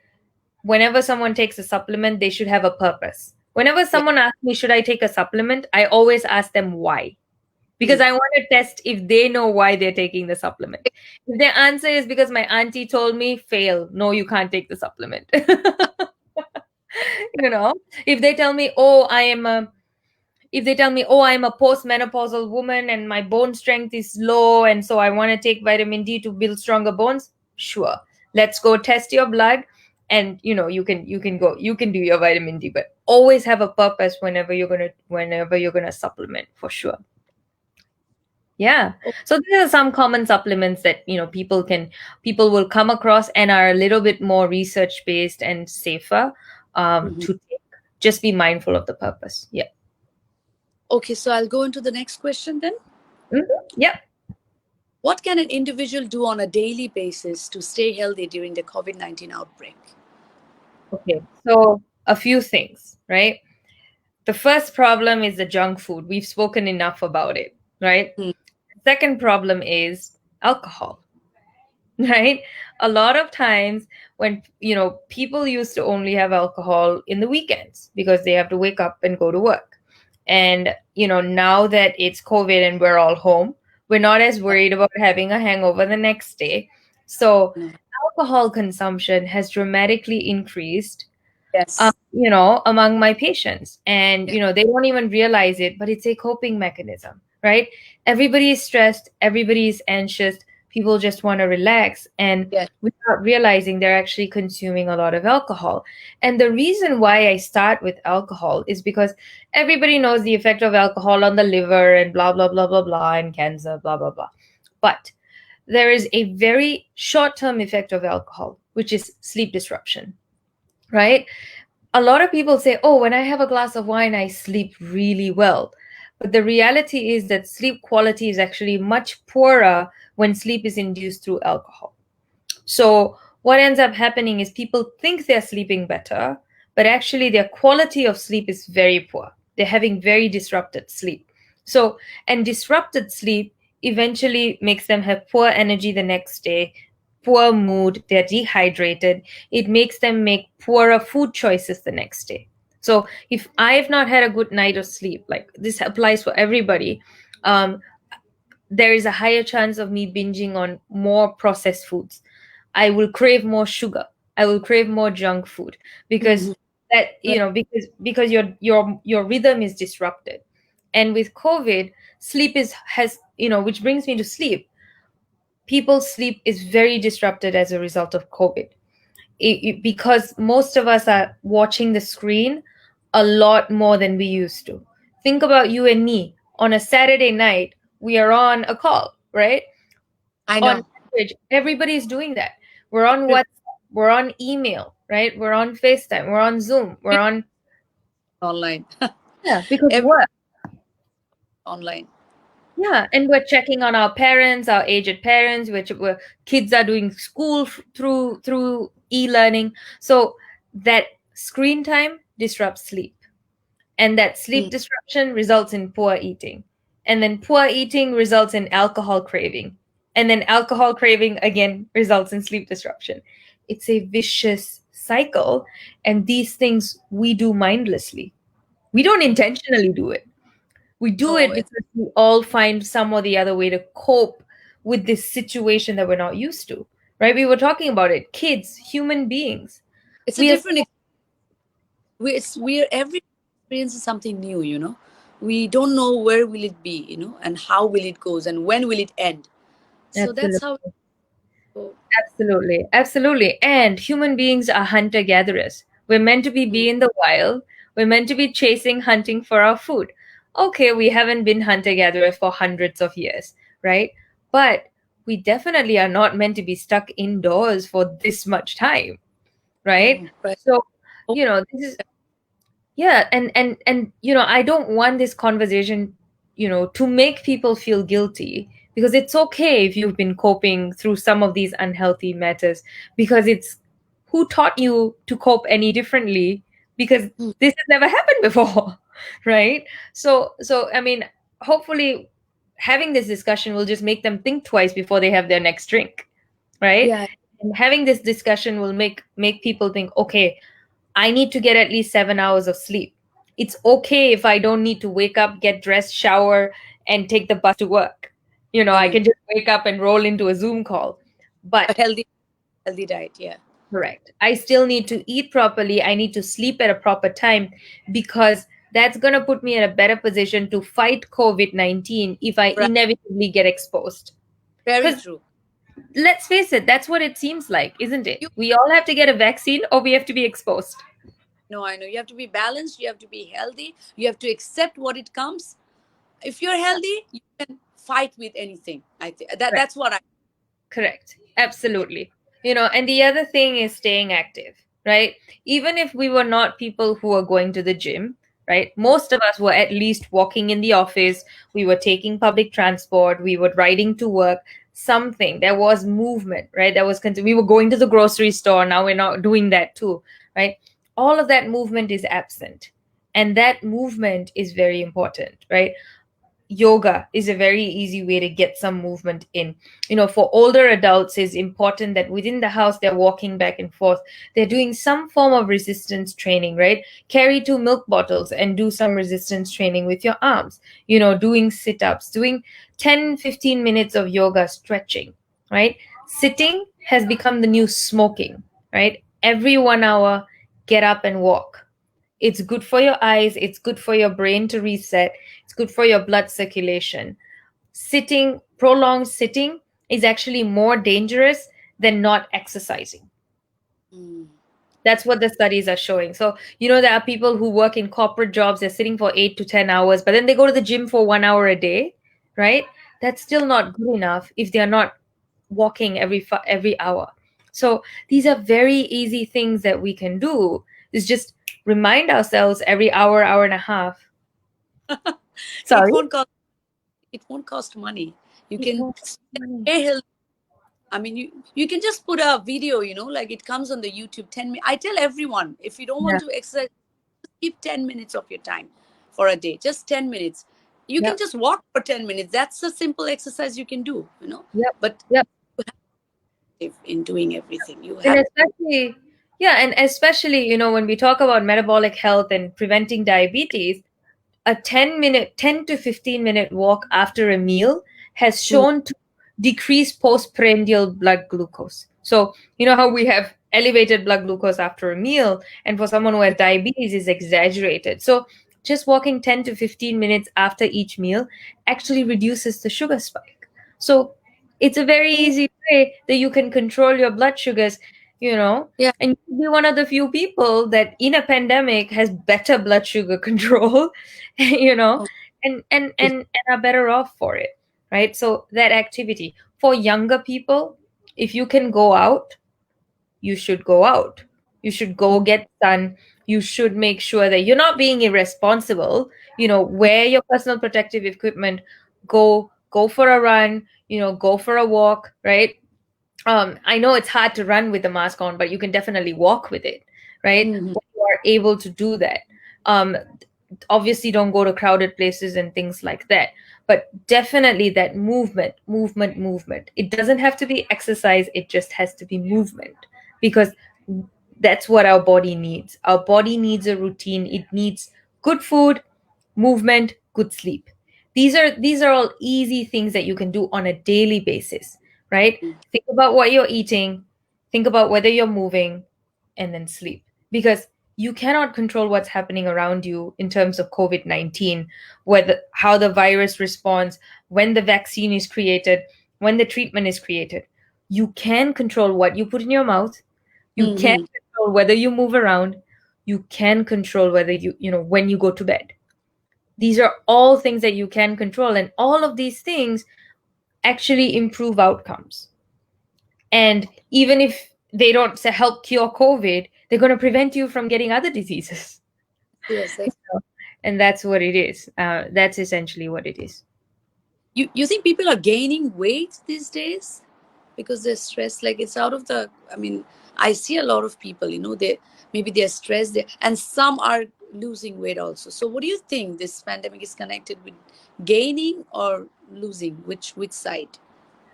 whenever someone takes a supplement, they should have a purpose. Whenever
Yeah.
someone asks me, should I take a supplement? I always ask them why. Because
Mm.
I want to test if they know why they're taking the supplement. If their answer is because my auntie told me, fail. No, you can't take the supplement. you know, if they tell me, if they tell me, oh, I'm a postmenopausal woman and my bone strength is low, and so I want to take vitamin D to build stronger bones, sure, let's go test your blood, and you can do your vitamin D, but always have a purpose whenever you're gonna supplement, for sure. Yeah.
Oh,
So these are some common supplements that people will come across and are a little bit more research based and safer
mhm.
to take. Just be mindful of the purpose. Yeah.
Okay, so I'll go into the next question then.
Yeah.
What can an individual do on a daily basis to stay healthy during the COVID-19 outbreak?
Okay. So a few things, right? The first problem is the junk food. We've spoken enough about it, right?
Mm.
Second problem is alcohol. Right, a lot of times when people used to only have alcohol in the weekends because they have to wake up and go to work, and now that it's COVID and we're all home, we're not as worried about having a hangover the next day. So
No.
alcohol consumption has dramatically increased,
Yes.
among my patients. And,
Yeah.
they don't even realize it, but it's a coping mechanism, right? Everybody is stressed, everybody is anxious. people just want to relax, and
Yes.
without realizing they're actually consuming a lot of alcohol. And the reason why I start with alcohol is because everybody knows the effect of alcohol on the liver and blah blah blah blah blah and cancer, blah blah blah. But there is a very short term effect of alcohol, which is sleep disruption, right? A lot of people say, oh, when I have a glass of wine, I sleep really well. But the reality is that sleep quality is actually much poorer when sleep is induced through alcohol. So, what ends up happening is people think they're sleeping better, but actually their quality of sleep is very poor. They're having very disrupted sleep. So, and disrupted sleep eventually makes them have poor energy the next day, poor mood, they're dehydrated. It makes them make poorer food choices the next day. So, if I've not had a good night of sleep, like this applies for everybody, um, there is a higher chance of me binging on more processed foods. I will crave more sugar. I will crave more junk food because
Mhm.
that
Right.
because your rhythm is disrupted. And with COVID, sleep is has which brings me to sleep. People's sleep is very disrupted as a result of COVID. Because most of us are watching the screen a lot more than we used to. Think about you and me. On a Saturday night, we are on a call, right?
I
On
know.
average, everybody's doing that. We're on WhatsApp, we're on email, right? We're on FaceTime, we're on Zoom, we're on,
Online.
yeah, because
Every
what?
online.
Yeah, and we're checking on our parents, our aged parents, which were kids are doing school through e-learning. So that screen time disrupts sleep, and that sleep
Mm.
disruption results in poor eating, and then poor eating results in alcohol craving, and then alcohol craving again results in sleep disruption. It's a vicious cycle, and these things we do mindlessly. We don't intentionally do it. We do
No,
it because we all find some or the other way to cope with this situation that we're not used to, right? We were talking about it. Kids, human beings.
it's a
We are
different. We're every experience is something new. We don't know where will it be. And how will it goes and when will it end. So that's how.
absolutely.
Oh,
Absolutely, absolutely. And human beings are hunter gatherers. We're meant to
mm,
be in the wild. We're meant to be chasing, hunting for our food. Okay, we haven't been hunter gatherers for hundreds of years, right? But we definitely are not meant to be stuck indoors for this much time, right?
no, right.
So,
Oh,
this is, yeah, and I don't want this conversation to make people feel guilty, because it's okay if you've been coping through some of these unhealthy matters, because it's who taught you to cope any differently, because
mm,
this has never happened before. Right? So I mean, hopefully having this discussion will just make them think twice before they have their next drink, right?
yeah,
And having this discussion will make people think, okay, I need to get at least 7 hours of sleep. It's okay if I don't need to wake up, get dressed, shower, and take the bus to work. I
mm.
can just wake up and roll into a Zoom call. But
A healthy diet. Yeah.
correct, I still need to eat properly. I need to sleep at a proper time, because that's going to put me in a better position to fight COVID-19 if I
Right.
inevitably get exposed.
Very
Because
true.
let's face it, that's what it seems like, isn't it?
You
We all have to get a vaccine or we have to be exposed.
know, I know. You have to be balanced. You have to be healthy. You have to accept what it comes. If you're healthy, you can fight with anything. I think that's what I.
Correct. Absolutely. And the other thing is staying active, right? Even if we were not people who were going to the gym, right? Most of us were at least walking in the office, we were taking public transport, we were riding to work, something. There was movement, right? We were going to the grocery store, now we're not doing that too, right? All of that movement is absent. And that movement is very important, right? Yoga is a very easy way to get some movement in. For older adults, it's important that within the house they're walking back and forth, they're doing some form of resistance training, right? Carry two milk bottles and do some resistance training with your arms, doing sit-ups, doing 10-15 minutes of yoga stretching, right? Sitting has become the new smoking, right? Every 1 hour, get up and walk. It's good for your eyes, it's good for your brain to reset, it's good for your blood circulation. Sitting, prolonged sitting is actually more dangerous than not exercising.
Mm.
That's what the studies are showing. So, there are people who work in corporate jobs, they're sitting for 8 to 10 hours, but then they go to the gym for 1 hour a day, right? That's still not good enough if they're not walking every hour. So these are very easy things that we can do, is just remind ourselves every hour, hour and a half.
It
Sorry?
won't cost. It won't cost money. You
It
can
won't cost money.
stay healthy. I mean, you can just put a video. Like it comes on the YouTube. 10 minutes. I tell everyone, if you don't
Yeah.
want to exercise, keep 10 minutes of your time for a day. Just 10 minutes. You can
Yep.
just walk for 10 minutes. That's a simple exercise you can do.
Yep.
But
Yep.
in doing everything, you
And
have.
especially, yeah, and especially, when we talk about metabolic health and preventing diabetes, a 10 to 15-minute walk after a meal has
Mm,
shown to decrease postprandial blood glucose. So, how we have elevated blood glucose after a meal, and for someone who has diabetes is exaggerated. So, just walking 10 to 15 minutes after each meal actually reduces the sugar spike. So, it's a very
mm,
easy way that you can control your blood sugars,
yeah.
and you be one of the few people that in a pandemic has better blood sugar control, you know,
Oh,
and are better off for it, right? So that activity for younger people, if you can go out, you should go out. You should go get sun. You should make sure that you're not being irresponsible. Wear your personal protective equipment. Go for a run. Go for a walk, right? I know it's hard to run with the mask on, but you can definitely walk with it, right?
mhm.
When you are able to do that. Um, Obviously, don't go to crowded places and things like that. But definitely that movement, movement, movement. It doesn't have to be exercise, it just has to be movement, because that's what our body needs. Our body needs a routine, it needs good food, movement, good sleep. These are all easy things that you can do on a daily basis, right? Think about what you're eating, think about whether you're moving, and then sleep. Because you cannot control what's happening around you in terms of COVID-19, whether how the virus responds, when the vaccine is created, when the treatment is created. You can control what you put in your mouth. You can
Mhm.
control whether you move around. You can control whether when you go to bed. These are all things that you can control, and all of these things actually improve outcomes. And even if they don't help cure COVID, they're going to prevent you from getting other diseases.
Yes.
And that's what it is. That's essentially what it is.
You think people are gaining weight these days because they're stressed? Like it's out of the. I mean, I see a lot of people. They maybe they're stressed, and some are losing weight also. So, what do you think this pandemic is connected with gaining or losing? Which side?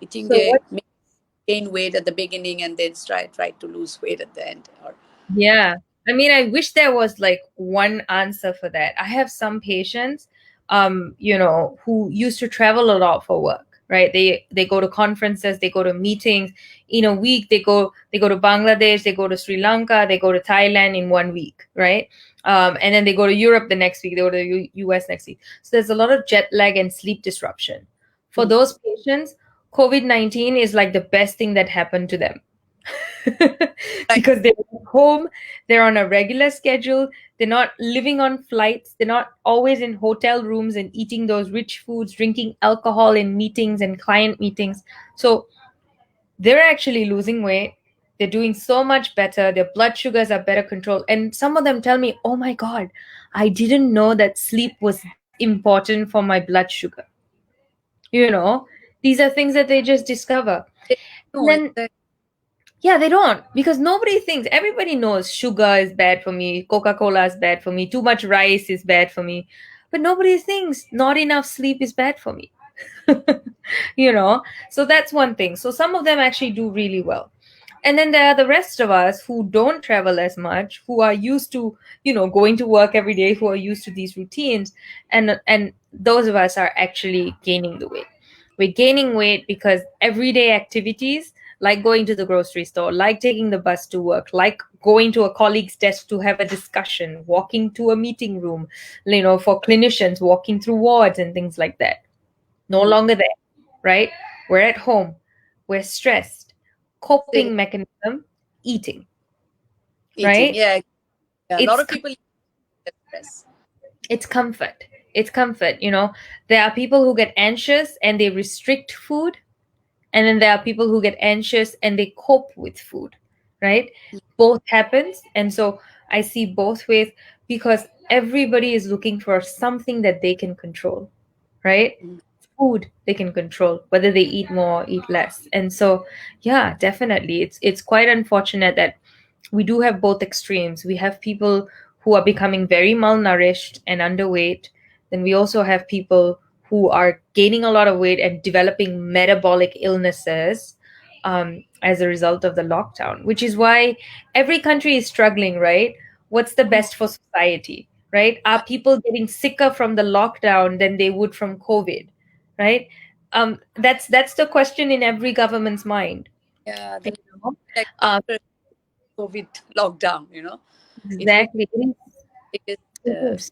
You think
So
they
what
may gain weight at the beginning and then try to lose weight at the end, or
Yeah. I mean, I wish there was like one answer for that. I have some patients, who used to travel a lot for work, right? They go to conferences, they go to meetings. In a week, they go to Bangladesh, they go to Sri Lanka, they go to Thailand in 1 week, right? And then they go to Europe the next week, they go to the US next week. So there's a lot of jet lag and sleep disruption. For
Mhm.
those patients, COVID-19 is like the best thing that happened to them.
Right.
Because they're at home, they're on a regular schedule, they're not living on flights, they're not always in hotel rooms and eating those rich foods, drinking alcohol in meetings and client meetings. So they're actually losing weight. They're doing so much better. Their blood sugars are better controlled. And some of them tell me, oh my God, I didn't know that sleep was important for my blood sugar. You know, these are things that they just discover. And
No,
then
exactly.
yeah, they don't, because nobody thinks. Everybody knows sugar is bad for me, Coca-Cola is bad for me, too much rice is bad for me. But nobody thinks not enough sleep is bad for me. you know? So that's one thing. So some of them actually do really well. And then there are the rest of us who don't travel as much, who are used to, going to work every day, who are used to these routines. And those of us are actually gaining the weight. We're gaining weight because everyday activities, like going to the grocery store, like taking the bus to work, like going to a colleague's desk to have a discussion, walking to a meeting room, for clinicians, walking through wards and things like that. No
Mhm.
longer there, right? We're at home. we're stressed. Coping
Same.
mechanism, eating,
Eating.
right?
Yeah. Yeah. A lot
It's
of people get stress.
it's comfort. It's comfort. There are people who get anxious and they restrict food, and then there are people who get anxious and they cope with food, right? Both happens, and so I see both ways, because everybody is looking for something that they can control, right?
Mm.
Food they can control, whether they eat more or eat less. And so yeah, definitely it's quite unfortunate that we do have both extremes. We have people who are becoming very malnourished and underweight. Then we also have people who are gaining a lot of weight and developing metabolic illnesses as a result of the lockdown, which is why every country is struggling, right? What's the
Mm.
best for society, right? Are people getting sicker from the lockdown than they would from COVID, right? That's the question in every government's mind.
Yeah.
You
The
know?
like
Um,
after COVID lockdown, it will
exactly.
be the biggest.
It is.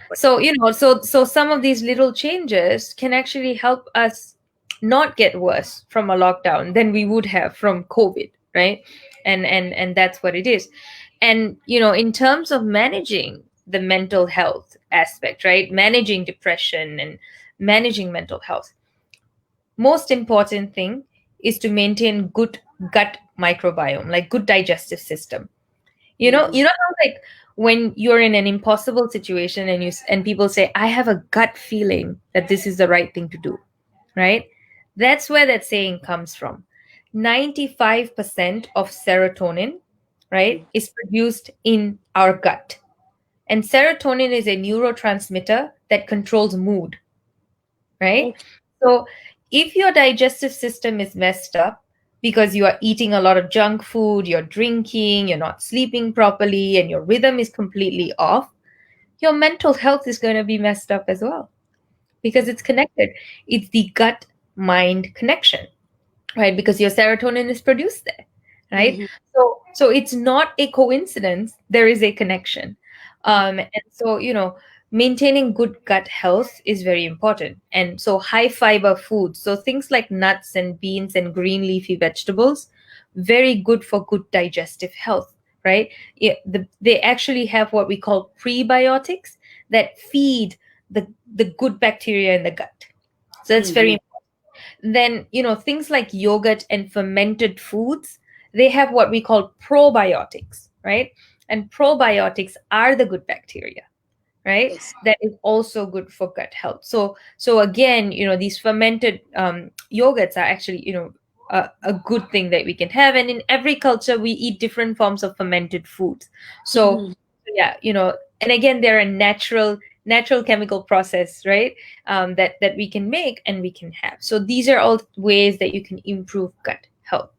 What?
So so some of these little changes can actually help us not get worse from a lockdown than we would have from COVID, right? And that's what it is. And in terms of managing the mental health aspect, right? Managing depression and managing mental health, most important thing is to maintain good gut microbiome, like good digestive system. you know
Mm-hmm.
you know how, like, when you're in an impossible situation and people say, I have a gut feeling that this is the right thing to do, right? That's where that saying comes from. 95% of serotonin, right, is produced in our gut. And serotonin is a neurotransmitter that controls mood, right?
Okay.
So if your digestive system is messed up because you are eating a lot of junk food, you're drinking, you're not sleeping properly, and your rhythm is completely off, your mental health is going to be messed up as well, because it's connected. It's the gut mind connection, right? Because your serotonin is produced there, right?
Mm-hmm.
So it's not a coincidence, there is a connection. And so maintaining good gut health is very important. And so high fiber foods, so things like nuts and beans and green leafy vegetables, very good for good digestive health, right? They actually have what we call prebiotics that feed the good bacteria in the gut. So that's
Mm-hmm.
very. Then things like yogurt and fermented foods, they have what we call probiotics, right? And probiotics are the good bacteria, right?
Yes.
That is also good for gut health. So again, these fermented yogurts are actually a good thing that we can have. And in every culture we eat different forms of fermented foods. So
Mm-hmm.
yeah, and again, they're a natural chemical process, right? That we can make and we can have. So these are all ways that you can improve gut health,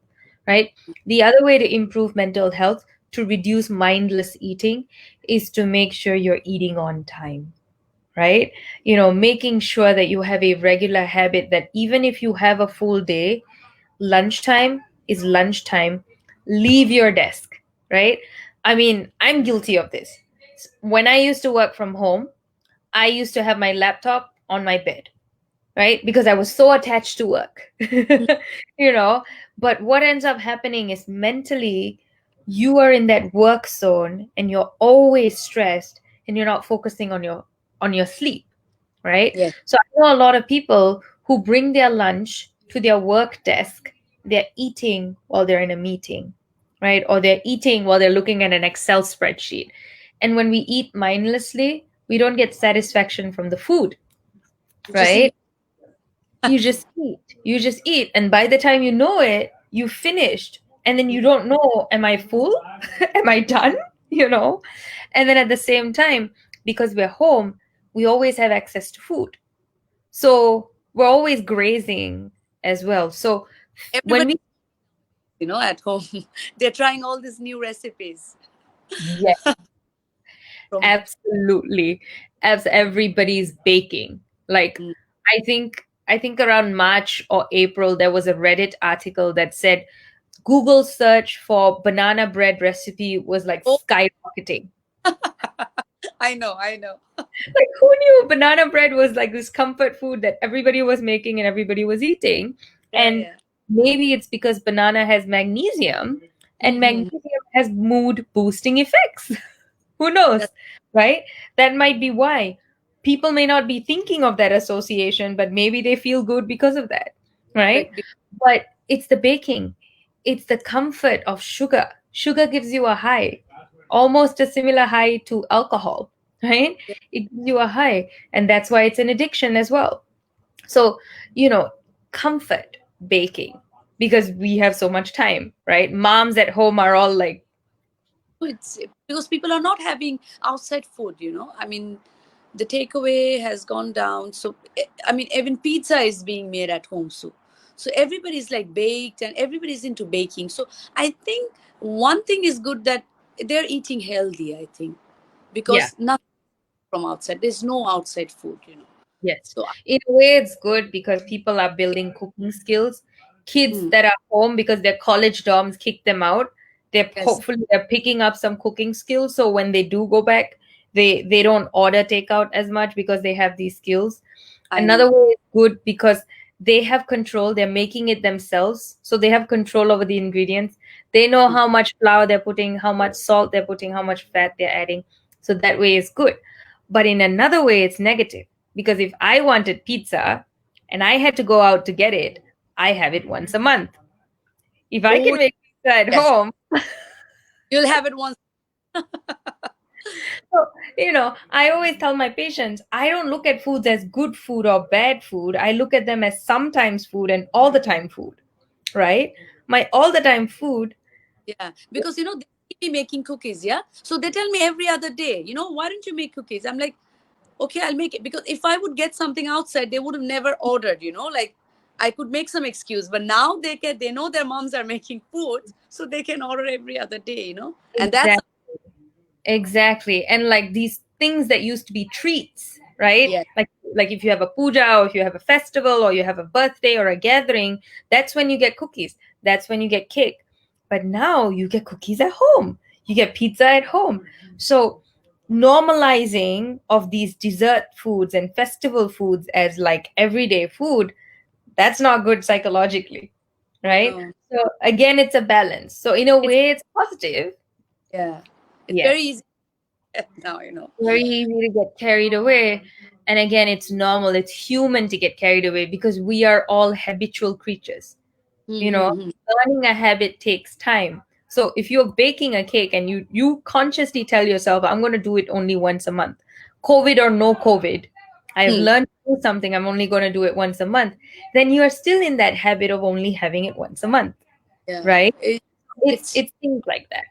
right? The other way to improve mental health, to reduce mindless eating, is to make sure you're eating on time, right? Making sure that you have a regular habit, that even if you have a full day, lunchtime is lunchtime. Leave your desk, right? I mean, I'm guilty of this. When I used to work from home, I used to have my laptop on my bed, right? Because I was so attached to work. you know but what ends up happening is, mentally, you are in that work zone and you're always stressed, and you're not focusing on your sleep, right?
Yes.
So I know a lot of people who bring their lunch to their work desk. They're eating while they're in a meeting, right? Or they're eating while they're looking at an Excel spreadsheet. And when we eat mindlessly, we don't get satisfaction from the food,
You just eat.
right? You just eat, and by the time you know it, you finished, and then you don't know, am I full? Am I done? you know and then at the same time, because we're home, we always have access to food, so we're always grazing as well. So when
Everybody,
we
at home, they're trying all these new recipes
Yes,
from.
absolutely, as everybody's baking, like,
Mm.
I think around March or April, there was a Reddit article that said Google search for banana bread recipe was like
Oh,
skyrocketing.
I know, I know.
Like, who knew banana bread was like this comfort food that everybody was making and everybody was eating?
Yeah,
And
yeah.
Maybe it's because banana has magnesium, and
Mm-hmm.
magnesium has mood boosting effects. Who knows,
That's
right? That might be why people may not be thinking of that association, but maybe they feel good because of that, right?
correct.
But it's the baking, it's the comfort of sugar. Sugar gives you a high, almost a similar high to alcohol, right?
Yeah.
It gives you a high, and that's why it's an addiction as well. So, you know, comfort baking, because we have so much time, right? Moms at home are all like,
It's because people are not having outside food, I mean, the takeaway has gone down. So I mean, even pizza is being made at home. So everybody's like baked and everybody's into baking. So I think one thing is good that they're eating healthy, I think,
yeah.
because nothing from outside, there's no outside food.
Yes.
So
In a way, it's good because people are building cooking skills. Kids
hmm,
that are home because their college dorms kick them out,
yes,
they're picking up some cooking skills. So when they do go back, they don't order takeout as much because they have these skills.
I
Another
know.
way is good because they have control. They're making it themselves, so they have control over the ingredients. They know how much flour they're putting, how much salt they're putting, how much fat they're adding. So that way is good. But in another way, it's negative because if I wanted pizza and I had to go out to get it, I have it once a month. If I can
Oh,
make pizza at
yes,
home,
you'll have it once.
so, I always tell my patients, I don't look at foods as good food or bad food. I look at them as sometimes food and all the time food, right? My all the time food,
Yeah, because they keep me making cookies. Yeah, so they tell me every other day, why don't you make cookies? I'm like, okay, I'll make it, because if I would get something outside, they would have never ordered. Like I could make some excuse, but now they know their moms are making foods, so they can order every other day. And that's
exactly. Exactly. And like these things that used to be treats, right?
yeah,
Like if you have a puja or if you have a festival or you have a birthday or a gathering, that's when you get cookies. That's when you get cake. But now you get cookies at home. You get pizza at home. So normalizing of these dessert foods and festival foods as like everyday food, that's not good psychologically, right?
no,
So again, it's a balance. So in a
it's
way it's positive.
yeah, it's
Yes.
very easy now.
Very easy to get carried away. And again, it's normal, it's human to get carried away because we are all habitual creatures. You know,
Mm-hmm.
learning a habit takes time. So if you're baking a cake and you consciously tell yourself, I'm going to do it only once a month, COVID or no COVID, I've
Hmm.
learned to do something, I'm only going to do it once a month, then you are still in that habit of only having it once a month,
Yeah,
right? it's
it's
it's things like that.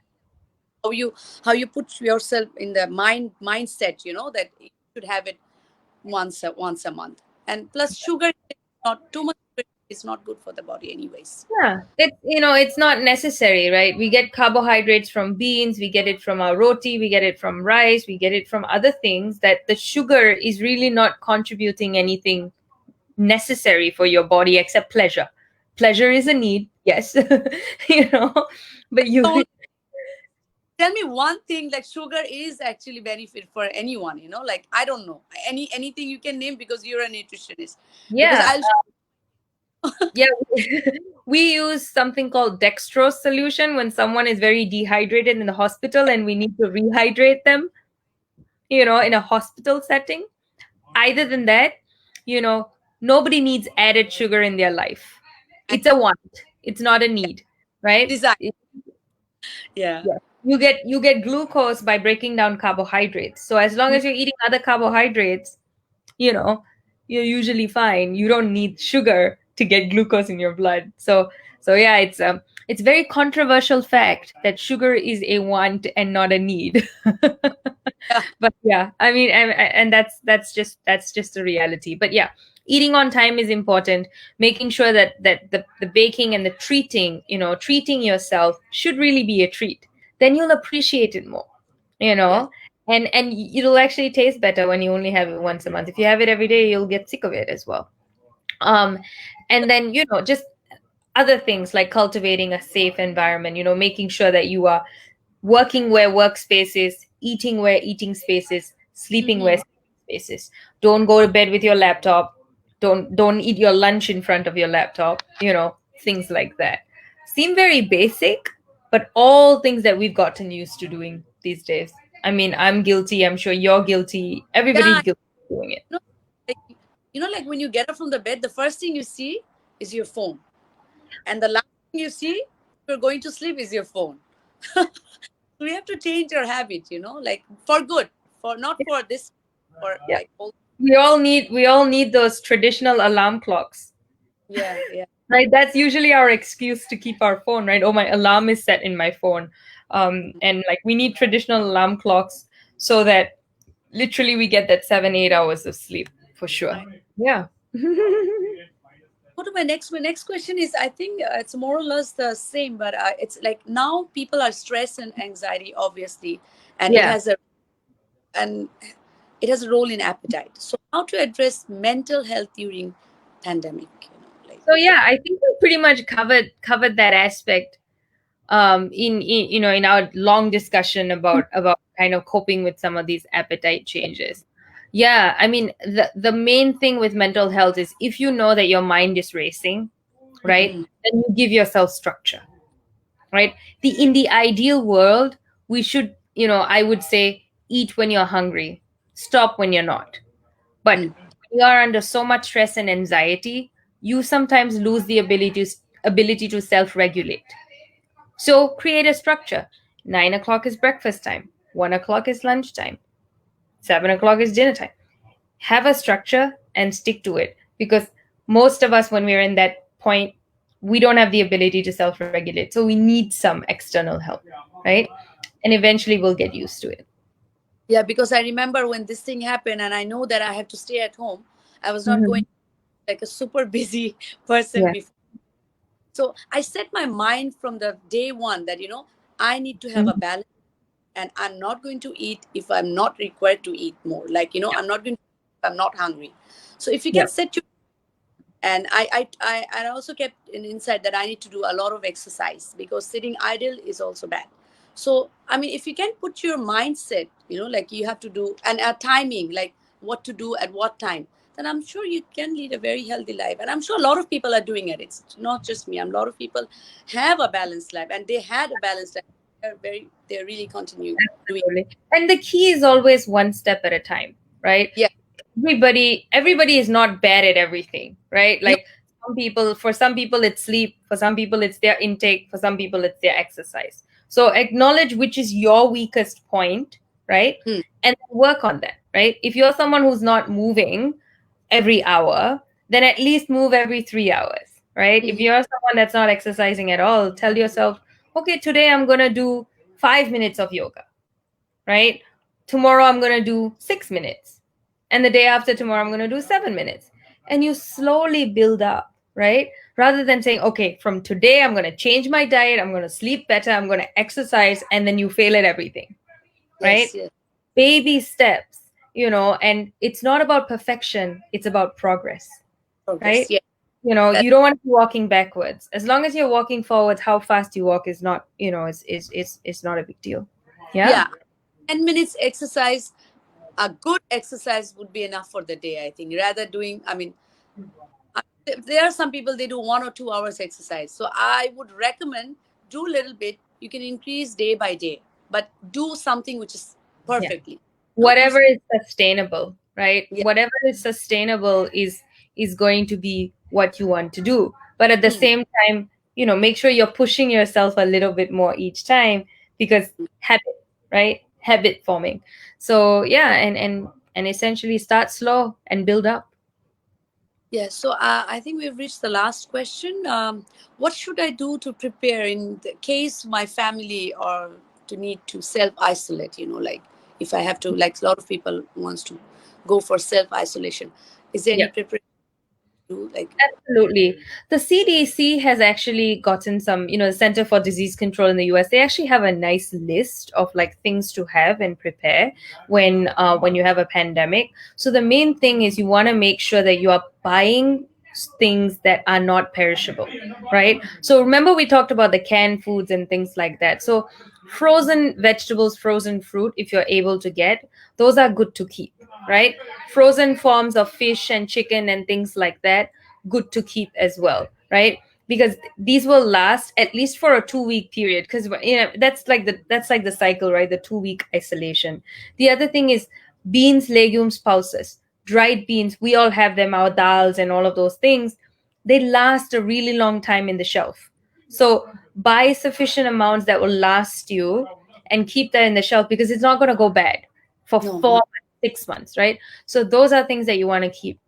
how you put yourself in the mindset, that you should have it once a month. And plus sugar is not too much. Sugar is not good for the body anyways.
Yeah, it's not necessary, right? We get carbohydrates from beans, we get it from our roti, we get it from rice, we get it from other things that the sugar is really not contributing anything necessary for your body except pleasure. Pleasure is a need, yes, you know, but you,
So tell me one thing, like sugar is actually benefit for anyone, like I don't know anything you can name, because you're a nutritionist. Because
yeah,
I'll
yeah. We use something called dextrose solution when someone is very dehydrated in the hospital and we need to rehydrate them, in a hospital setting. Either than that, you know, nobody needs added sugar in their life.
I
It's a want, it's not a need, right?
design. Yeah.
Yeah. You get glucose by breaking down carbohydrates. So as long as you're eating other carbohydrates, you know, you're usually fine. You don't need sugar to get glucose in your blood. So yeah, it's very controversial fact that sugar is a want and not a need.
Yeah.
But yeah, I mean, and that's just the reality. But yeah, eating on time is important. Making sure that the baking and the treating yourself should really be a treat. Then you'll appreciate it more, you
Yes.
know and it'll actually taste better when you only have it once a month. If you have it every day, you'll get sick of it as well. um and then just other things like cultivating a safe environment, making sure that you are working where workspace is, eating where eating space is, sleeping where
Mm-hmm.
sleeping space is. Don't go to bed with your laptop. Don't eat your lunch in front of your laptop. things like that. Seem very basic, but all things that we've gotten used to doing these days. I mean, I'm guilty. I'm sure you're guilty. Everybody's
Yeah,
guilty of doing it.
you know, like like when you get up from the bed, the first thing you see is your phone, and the last thing you see you're going to sleep is your phone. We have to change our habit, like for good, for not for this, for
Yeah.
like all.
We all need those traditional alarm clocks.
Yeah, yeah.
Right, that's usually our excuse to keep our phone, right? Oh, my alarm is set in my phone. And like we need traditional alarm clocks so that literally we get that 7-8 hours of sleep for sure.
I
Yeah.
go to my next question is, I think it's more or less the same, but it's like now people are stressed and anxiety, obviously, and it
Yeah.
has a and it has a role in appetite. So how to address mental health during pandemic, like.
So yeah, I think we pretty much covered that aspect in in our long discussion about kind of coping with some of these appetite changes. Yeah, I mean the main thing with mental health is if you know that your mind is racing, right,
Mhm.
then you give yourself structure, right? In the ideal world, we should, I would say, eat when you're hungry, stop when you're not. But
Mm.
when you are under so much stress and anxiety, you sometimes lose the ability to self-regulate. So create a structure. 9 o'clock is breakfast time, 1 o'clock is lunchtime, 7 o'clock is dinner time. Have a structure and stick to it, because most of us, when we're in that point, we don't have the ability to self-regulate, so we need some external help, right? And eventually we'll get used to it.
Yeah, because I remember when this thing happened and I know that I have to stay at home. I was not going
Mhm.
like a super busy person
Yeah.
before. So I set my mind from the day one that, I need to have a
Mhm.
balance, and I'm not going to eat if I'm not required to eat more. Like, I'm not going to if I'm not hungry. So if you
Yeah.
can set your, and I also kept an insight that I need to do a lot of exercise, because sitting idle is also bad. So I mean, if you can put your mindset, like you have to do, and a timing, like what to do at what time, then I'm sure you can lead a very healthy life. And I'm sure a lot of people are doing it. It's not just me. A lot of people have a balanced life, and they had a balanced life. They really continue doing.
Absolutely. And the key is always one step at a time, right?
Yeah.
Everybody is not bad at everything, right?
No.
Like for some people it's sleep, for some people it's their intake, for some people it's their exercise. So acknowledge which is your weakest point, right?
Hmm.
And work on that, right? If you're someone who's not moving every hour, then at least move every 3 hours, right? If
Mhm.
you're someone that's not exercising at all, tell yourself, okay, today I'm going to do 5 minutes of yoga, right? Tomorrow I'm going to do 6 minutes. And the day after tomorrow, I'm going to do 7 minutes. And you slowly build up, right? Rather than saying, okay, from today, I'm going to change my diet, I'm going to sleep better, I'm going to exercise, and then you fail at everything, right?
Yes. Yes.
Baby steps, and it's not about perfection, it's about progress,
Progress.
right?
Yeah. That.
You don't want to be walking backwards. As long as you're walking forwards, how fast you walk is not, is not a big deal. Yeah.
Yeah. 10 minutes exercise, a good exercise would be enough for the day, I think, rather doing, I mean, there are some people, they do 1 or 2 hours exercise. So I would recommend, do a little bit. You can increase day by day, but do something which is
Yeah.
perfectly. Do
Whatever is sustainable, right?
yeah.
Whatever is sustainable is going to be what you want to do. But at the
Hmm.
same time, make sure you're pushing yourself a little bit more each time, because habit, right? Habit forming. So yeah, and essentially start slow and build up.
Yeah. So I think we've reached the last question. What should I do to prepare in the case my family or to need to self isolate? Like if I have to, like a lot of people wants to go for self isolation. Is there any
Yeah.
preparation to do? Like.
Absolutely. The CDC has actually gotten some, the Center for Disease Control in the US, they actually have a nice list of like things to have and prepare when you have a pandemic. So the main thing is you want to make sure that you are buying things that are not perishable, right? So remember we talked about the canned foods and things like that. So frozen vegetables, frozen fruit, if you're able to get, those are good to keep, right? Frozen forms of fish and chicken and things like that, good to keep as well, right? because these will last at least for a 2 week period, because that's like the cycle, right? The 2 week isolation. The other thing is beans, legumes, pulses, dried beans. We all have them, our dals and all of those things. They last a really long time in the shelf. So buy sufficient amounts that will last you and keep that in the shelf, because it's not going to go bad for
No,
4 6 months, right? So those are things that you want to keep.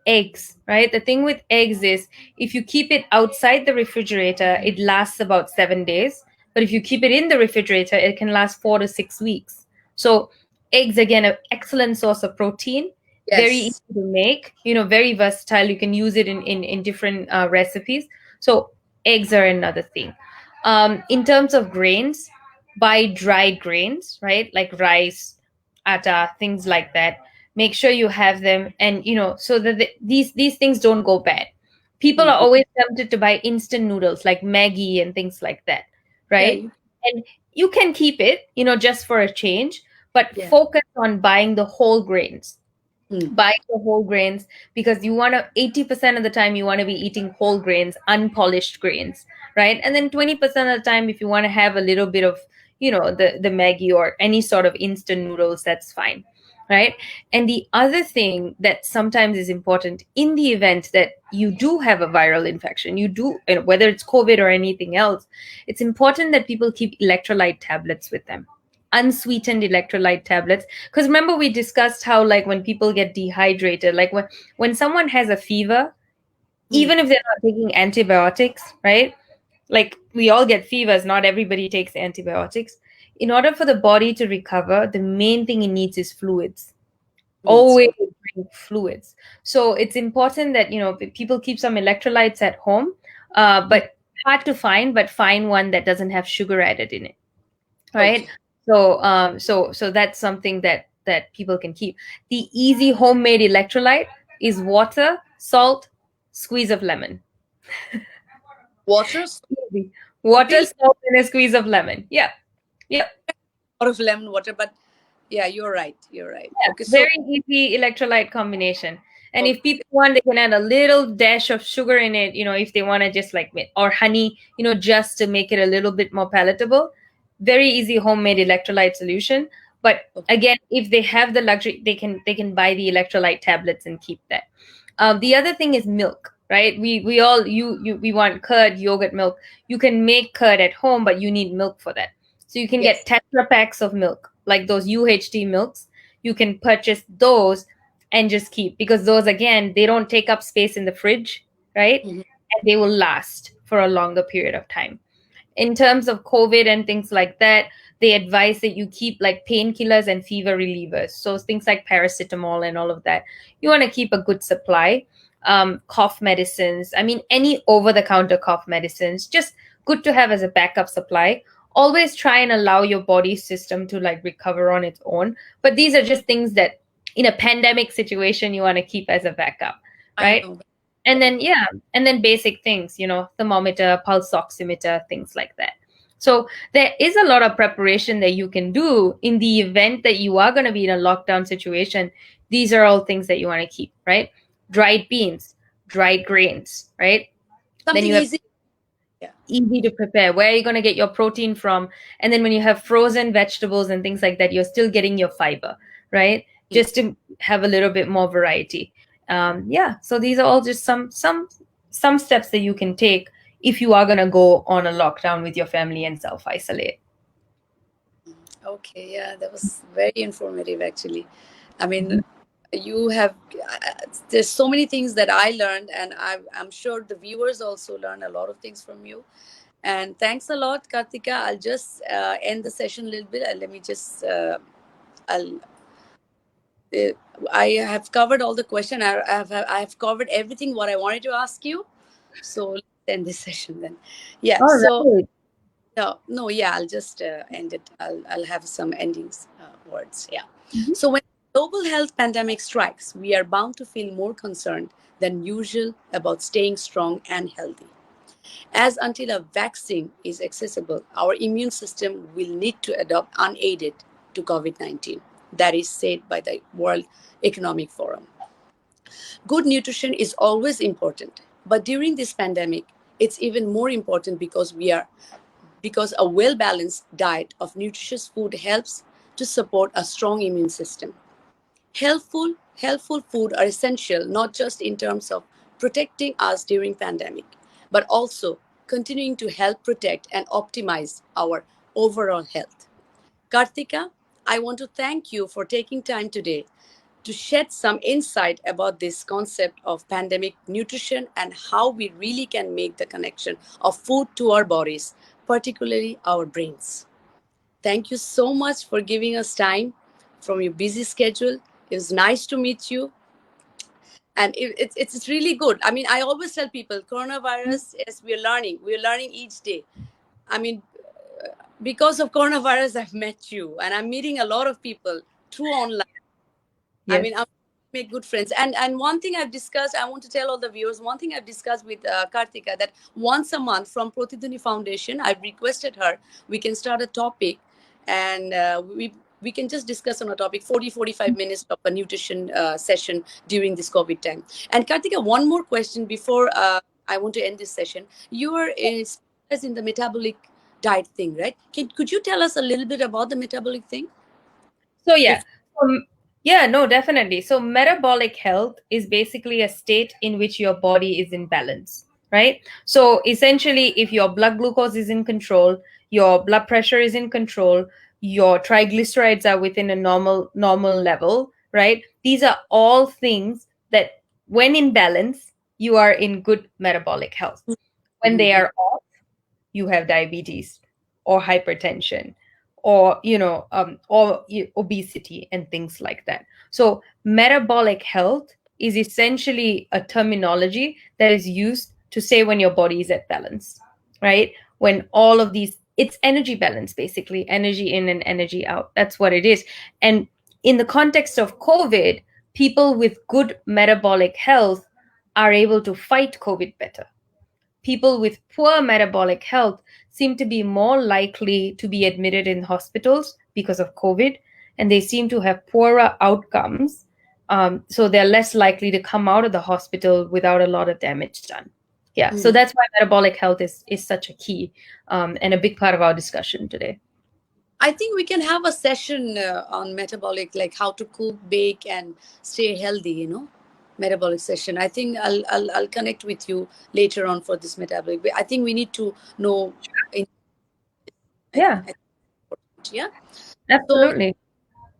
Eggs, right? The thing with eggs is if you keep it outside the refrigerator, it lasts about 7 days. But if you keep it in the refrigerator, it can last 4 to 6 weeks. So eggs, again, an excellent source of protein, very easy
yes,
to make, very versatile. You can use it in different recipes. So eggs are another thing. In terms of grains, buy dried grains, right? Like rice, atta, things like that. Make sure you have them, and so that these things don't go bad. People are
hmm,
always tempted to buy instant noodles like Maggie and things like that,
yeah,
right? And you can keep it, just for a change, but
yeah,
focus on buying the whole grains.
hmm,
Buy the whole grains, because you want to 80% of the time you want to be eating whole grains, unpolished grains, right? And then 20% of the time, if you want to have a little bit of the Maggie or any sort of instant noodles, that's fine, right? And the other thing that sometimes is important in the event that you do have a viral infection, whether it's COVID or anything else, it's important that people keep electrolyte tablets with them, unsweetened electrolyte tablets. Because remember, we discussed how, like, when people get dehydrated, like when someone has a fever,
hmm,
even if they're not taking antibiotics, right? Like, we all get fevers, not everybody takes antibiotics. In order for the body to recover, the main thing it needs is fluids.
fluids.
Always drink fluids. So it's important that people keep some electrolytes at home,
Hmm,
but hard to find, but find one that doesn't have sugar added in it, right?
okay.
So that's something that people can keep. The easy homemade electrolyte is water, salt, squeeze of lemon.
Water,
Easy. Water,
really
salt, and a squeeze of lemon. Yeah, yeah.
a lot of lemon water, but yeah, you're right. You're right.
Yeah,
Okay, so
very easy electrolyte combination. And if
okay,
people want, they can add a little dash of sugar in it, if they want to just like, or honey, just to make it a little bit more palatable. Very easy homemade electrolyte solution. But
okay,
again, if they have the luxury, they can buy the electrolyte tablets and keep that. The other thing is milk, right? We all we want curd, yogurt, milk. You can make curd at home, but you need milk for that. So you can
yes,
get Tetra packs of milk, like those UHT milks. You can purchase those and just keep, because those, again, they don't take up space in the fridge, right?
hmm,
And they will last for a longer period of time. In terms of COVID and things like that, they advise that you keep like painkillers and fever relievers. So things like paracetamol and all of that. You want to keep a good supply. Cough medicines. I mean, any over the counter cough medicines, just good to have as a backup supply. Always try and allow your body system to like recover on its own. But these are just things that in a pandemic situation you want to keep as a backup,
I
right?
know.
And
Okay,
then, yeah, and then basic things, thermometer, pulse oximeter, things like that. So there is a lot of preparation that you can do in the event that you are going to be in a lockdown situation. These are all things that you want to keep, right? Dried beans, dried grains, right? Then
something
you have
easy. Yeah,
easy to prepare. Where are you going to get your protein from? And then when you have frozen vegetables and things like that, you're still getting your fiber, right?
hmm,
Just to have a little bit more variety. Yeah. So these are all just some steps that you can take if you are going to go on a lockdown with your family and self isolate.
okay, yeah, that was very informative actually. I mean, you have there's so many things that I learned, and I'm sure the viewers also learned a lot of things from you. And thanks a lot, Kartika. I'll just end the session a little bit. Let me just I'll uh, I have covered all the question. I have covered everything what I wanted to ask you. So let's end this session then. Yeah.
All
So
right.
no, no, yeah. I'll just end it. I'll have some endings words. Yeah.
Mhm.
So when global health pandemic strikes, we are bound to feel more concerned than usual about staying strong and healthy. As until a vaccine is accessible, our immune system will need to adapt unaided to COVID 19. That is said by the World Economic Forum. Good nutrition is always important, but during this pandemic, It's even more important because a well balanced diet of nutritious food helps to support a strong immune system. Healthful food are essential not just in terms of protecting us during pandemic, but also continuing to help protect and optimize our overall health. Karthika, I want to thank you for taking time today to shed some insight about this concept of pandemic nutrition and how we really can make the connection of food to our bodies, particularly our brains. Thank you so much for giving us time from your busy schedule. It was nice to meet you. And it's really good. I mean, I always tell people coronavirus, yes, we're learning each day. I mean, because of coronavirus, I've met you and I'm meeting a lot of people through online. I
Yes.
mean, I make good friends. And one thing I've discussed, I want to tell all the viewers, one thing I've discussed with Karthika, that once a month from Pratidhani Foundation, I've requested her, we can start a topic and we can just discuss on a topic 40-45 minutes of a nutrition session during this COVID time. And Karthika, one more question before I want to end this session. You are in the metabolic diet thing, right? Could you tell us a little bit about the metabolic thing?
So yeah, yeah, no, definitely. So metabolic health is basically a state in which your body is in balance, right? So essentially, if your blood glucose is in control, your blood pressure is in control, your triglycerides are within a normal level, right? These are all things that, when in balance, you are in good metabolic health. When they
Mhm.
are off, you have diabetes or hypertension or obesity and things like that. So metabolic health is essentially a terminology that is used to say when your body is at balance, right? When all of these, it's energy balance, basically energy in and energy out. That's what it is. And in the context of COVID, people with good metabolic health are able to fight COVID better. People with poor metabolic health seem to be more likely to be admitted in hospitals because of COVID, and they seem to have poorer outcomes. So they're less likely to come out of the hospital without a lot of damage done. Yeah, so
Mhm.
that's why metabolic health is such a key and a big part of our discussion today.
I think we can have a session on metabolic, like how to cook, bake, and stay healthy. Metabolic session. I think I'll connect with you later on for this metabolic. I think we need to know.
Yeah,
Yeah. So
absolutely.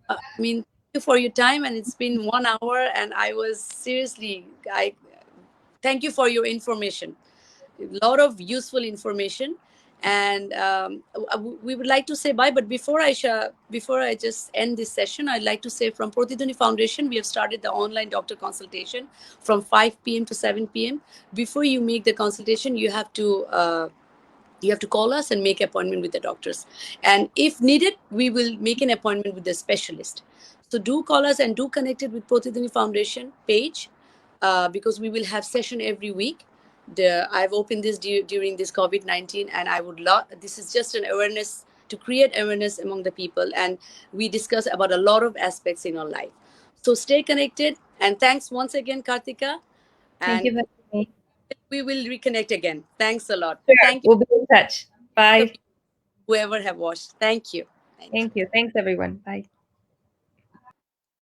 I mean, thank you for your time, and it's been 1 hour, and I was seriously. I thank you for your information. A lot of useful information, and we would like to say bye. But before I just end this session, I'd like to say from Pratidhani Foundation, we have started the online doctor consultation from 5 p.m. to 7 p.m. Before you make the consultation, you have to call us and make appointment with the doctors, and if needed we will make an appointment with the specialist. So do call us and do connect it with Pratidhani Foundation page, because we will have session every week. I've opened this during this COVID-19, and I would love, this is just an awareness to create awareness among the people, and we discuss about a lot of aspects in our life. So stay connected, and thanks once again, Karthika,
Thank
and
you for having me.
we will reconnect again. Thanks a lot.
Sure,
Thank you
we'll be in touch.
to
Bye.
whoever have watched. Thank you. Thank you.
Thank you. Thanks, everyone. Bye.